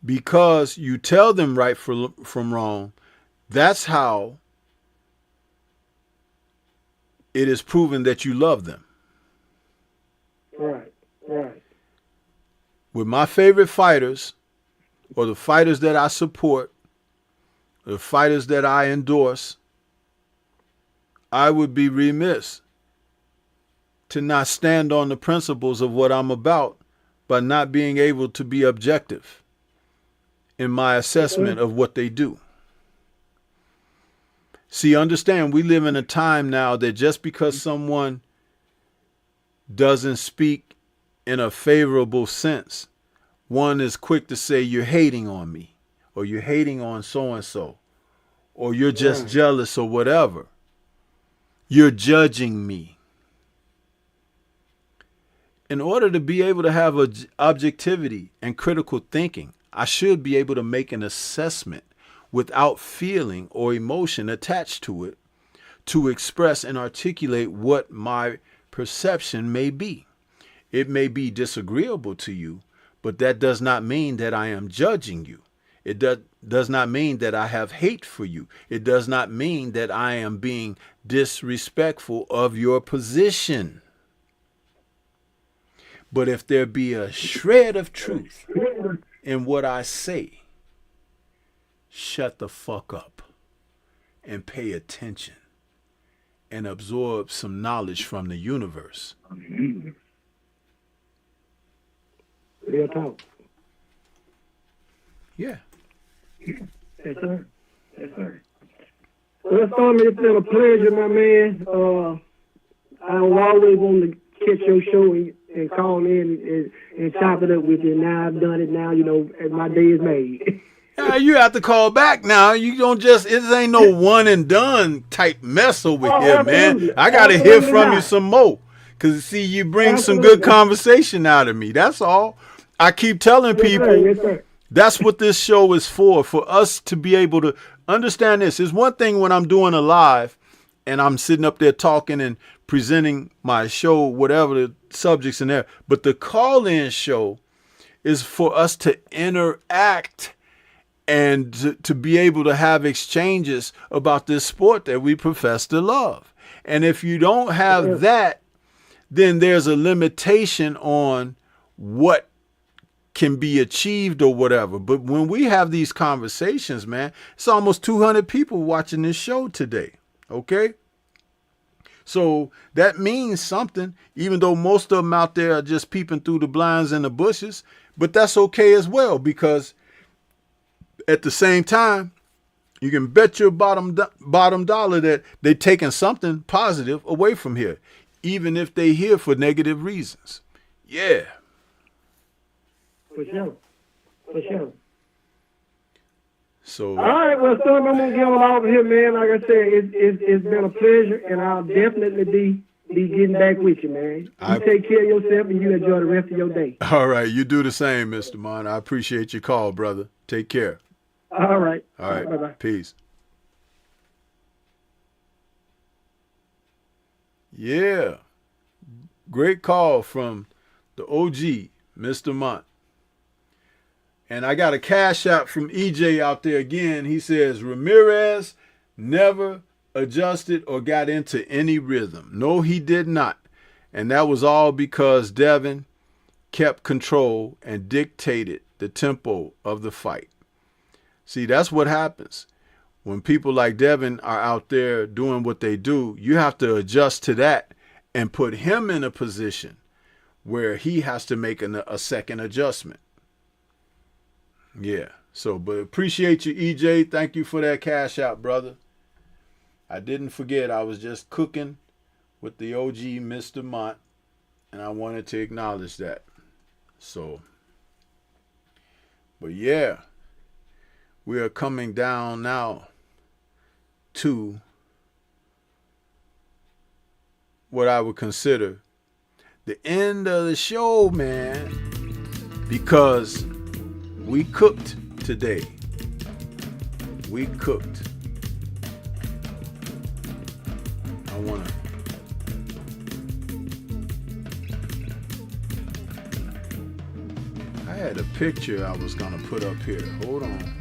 because you tell them right from wrong, that's how it is proven that you love them. Right. With my favorite fighters, or the fighters that I support, the fighters that I endorse, I would be remiss to not stand on the principles of what I'm about by not being able to be objective in my assessment of what they do. See, understand, we live in a time now that just because someone doesn't speak in a favorable sense, one is quick to say you're hating on me, or you're hating on so-and-so, or you're just jealous or whatever. You're judging me. In order to be able to have objectivity and critical thinking, I should be able to make an assessment without feeling or emotion attached to it, to express and articulate what my perception may be. It may be disagreeable to you, but that does not mean that I am judging you. It does not mean that I have hate for you. It does not mean that I am being disrespectful of your position. But if there be a shred of truth in what I say, shut the fuck up and pay attention and absorb some knowledge from the universe. Real talk. Yeah. Yes, sir. Yes, sir. Well, Stormy, it's been a pleasure, my man. I always wanted to catch your show and call in and chop it up with you. Now I've done it now, and my day is made. Yeah, you have to call back now. You don't just, it ain't no one and done type mess over here, man. I got to hear from you some more. Because, see, you bring some good conversation out of me. That's all. I keep telling people that's what this show is for us to be able to understand this. It's one thing when I'm doing a live and I'm sitting up there talking and presenting my show, whatever the subjects in there. But the call-in show is for us to interact and to be able to have exchanges about this sport that we profess to love. And if you don't have that, then there's a limitation on what can be achieved or whatever. But when we have these conversations, man, it's almost 200 people watching this show today. Okay? So that means something, even though most of them out there are just peeping through the blinds and the bushes. But that's okay as well, because at the same time, you can bet your bottom dollar that they're taking something positive away from here, even if they here for negative reasons. Yeah. For sure. For sure. So. All right, well, Storm, I'm gonna get on over here, man. Like I said, it's been a pleasure, and I'll definitely be getting back with you, man. You take care of yourself, and you enjoy the rest of your day. All right, you do the same, Mr. Mon. I appreciate your call, brother. Take care. All right. All right. Bye-bye. Peace. Yeah. Great call from the OG, Mr. Mont. And I got a cash out from EJ out there again. He says, Ramirez never adjusted or got into any rhythm. No, he did not. And that was all because Devin kept control and dictated the tempo of the fight. See, that's what happens. When people like Devin are out there doing what they do, you have to adjust to that and put him in a position where he has to make a second adjustment. Yeah. So, but appreciate you, EJ. Thank you for that cash out, brother. I didn't forget. I was just cooking with the OG Mr. Mont, and I wanted to acknowledge that. So, but yeah, we are coming down now to what I would consider the end of the show, man, because we cooked today. We cooked. I had a picture I was gonna put up here. Hold on.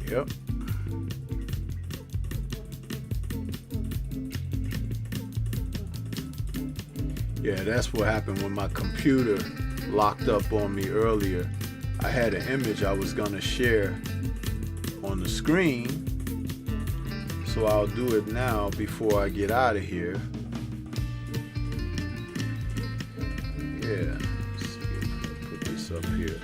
Yep. Yeah, that's what happened when my computer locked up on me earlier. I had an image I was gonna share on the screen, so I'll do it now before I get out of here. Yeah, let's see if I can put this up here.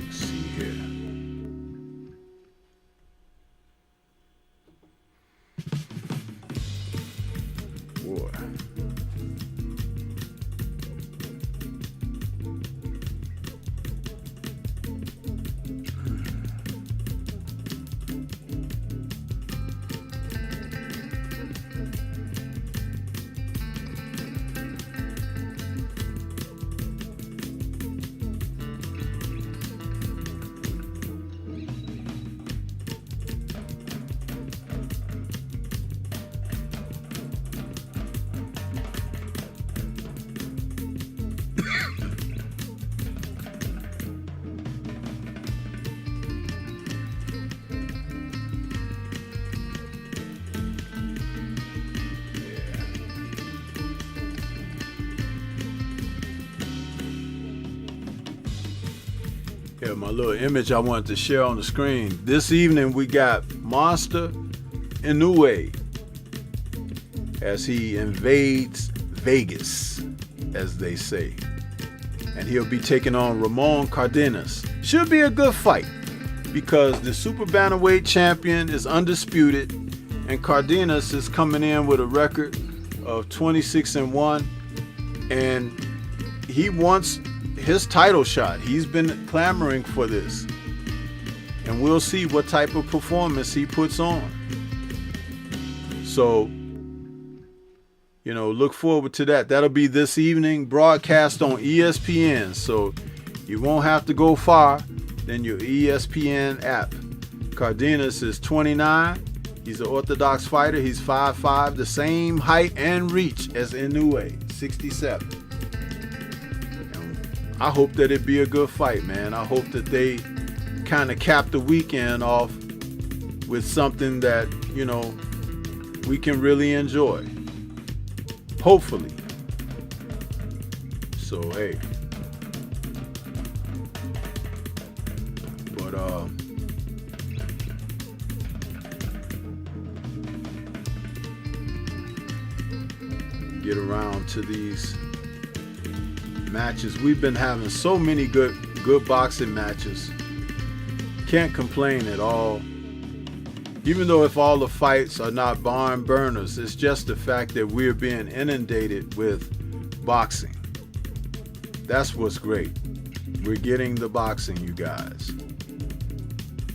Let's see boy. Yeah, my little image I wanted to share on the screen. This evening we got Monster Inoue as he invades Vegas, as they say. And he'll be taking on Ramon Cardenas. Should be a good fight because the Super Bantamweight champion is undisputed and Cardenas is coming in with a record of 26-1 and he wants his title shot. He's been clamoring for this. And we'll see what type of performance he puts on. So, you know, look forward to that. That'll be this evening, broadcast on ESPN. So you won't have to go far than your ESPN app. Cardenas is 29. He's an orthodox fighter. He's 5'5", the same height and reach as Inoue, 67. I hope that it be a good fight, man. I hope that they kind of cap the weekend off with something that, you know, we can really enjoy. Hopefully. So, hey. But, get around to these matches. We've been having so many good boxing matches. Can't complain at all. Even though if all the fights are not barn burners, it's just the fact that we're being inundated with boxing. That's what's great. We're getting the boxing, you guys.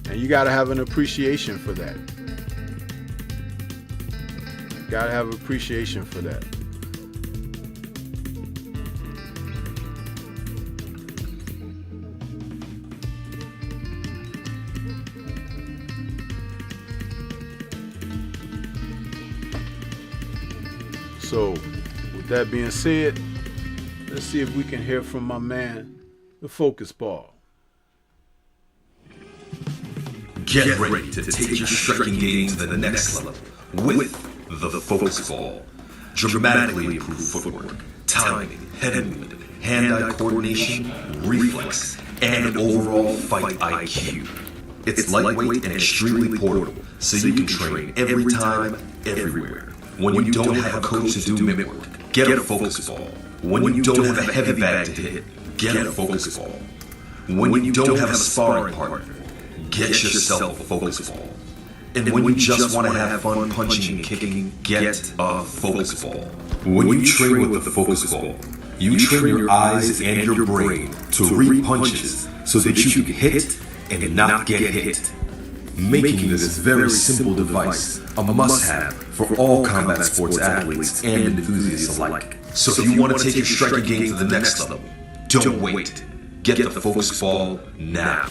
And you got to have an appreciation for that. Got to have appreciation for that. So, with that being said, let's see if we can hear from my man, the Focus Ball. Get ready to take your striking game to the next level with the Focus Ball. Dramatically improved footwork, timing, head movement, hand-eye coordination, reflex, and overall fight IQ. It's lightweight and extremely portable, so you can train every time, everywhere. When you don't have a coach to do mitt work, get a Focus Ball. When you don't have a heavy bag to hit, get a Focus Ball. When you don't have a sparring partner, get yourself a Focus Ball. And when you just want to have fun punching and kicking, get a Focus Ball. When you train with the Focus Ball, you train your eyes and your brain to read punches so that you can hit and not get hit, making this very simple device a must-have for all combat sports athletes and enthusiasts alike. So if you want to take your striking game to the next level, don't wait. Get the Focus Ball now.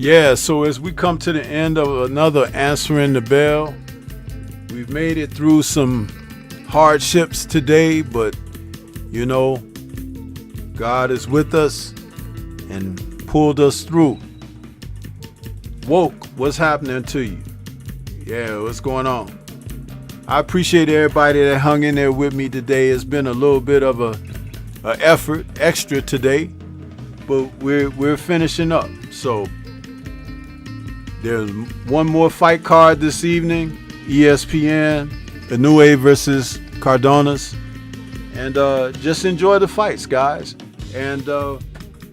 Yeah, so as we come to the end of another Answering the Bell, we've made it through some hardships today, but you know, God is with us and pulled us through. Woke, what's happening to you? Yeah, what's going on? I appreciate everybody that hung in there with me today. It's been a little bit of a effort, extra today, but we're finishing up. So there's one more fight card this evening, ESPN, Inoue versus Cardonas. And just enjoy the fights, guys. And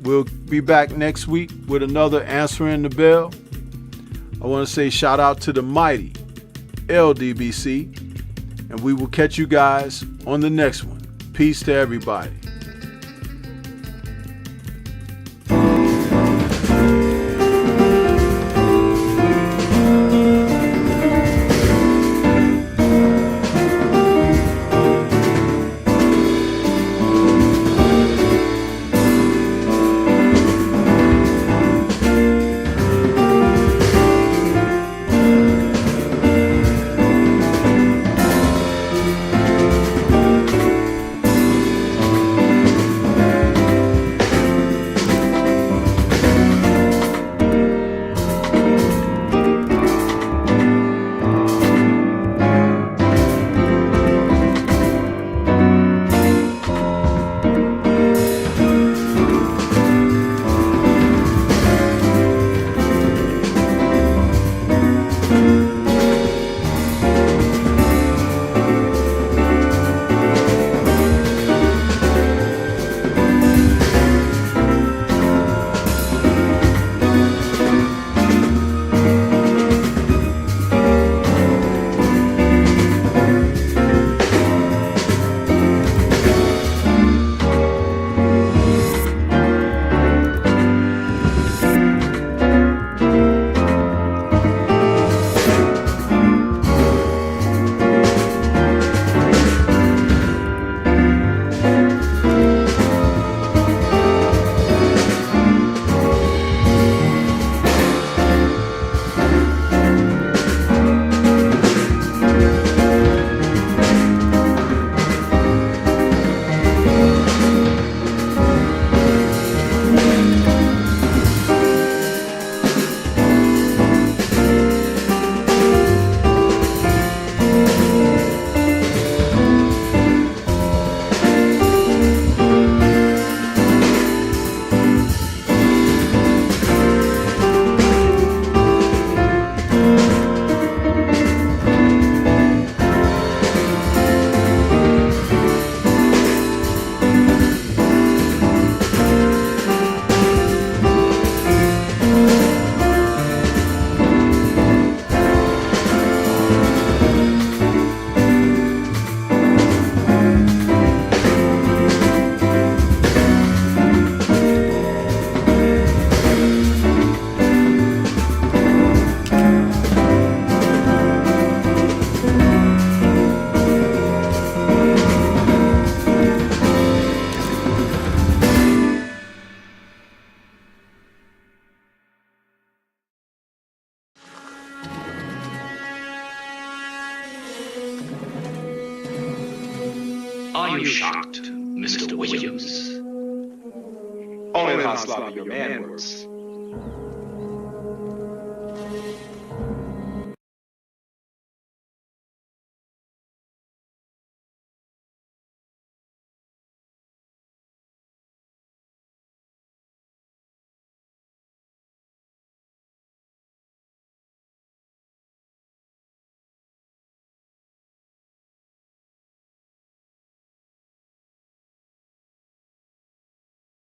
we'll be back next week with another Answering the Bell. I want to say shout out to the mighty LDBC. And we will catch you guys on the next one. Peace to everybody. Are you shocked, Mr. Williams? Only how sloppy your man works.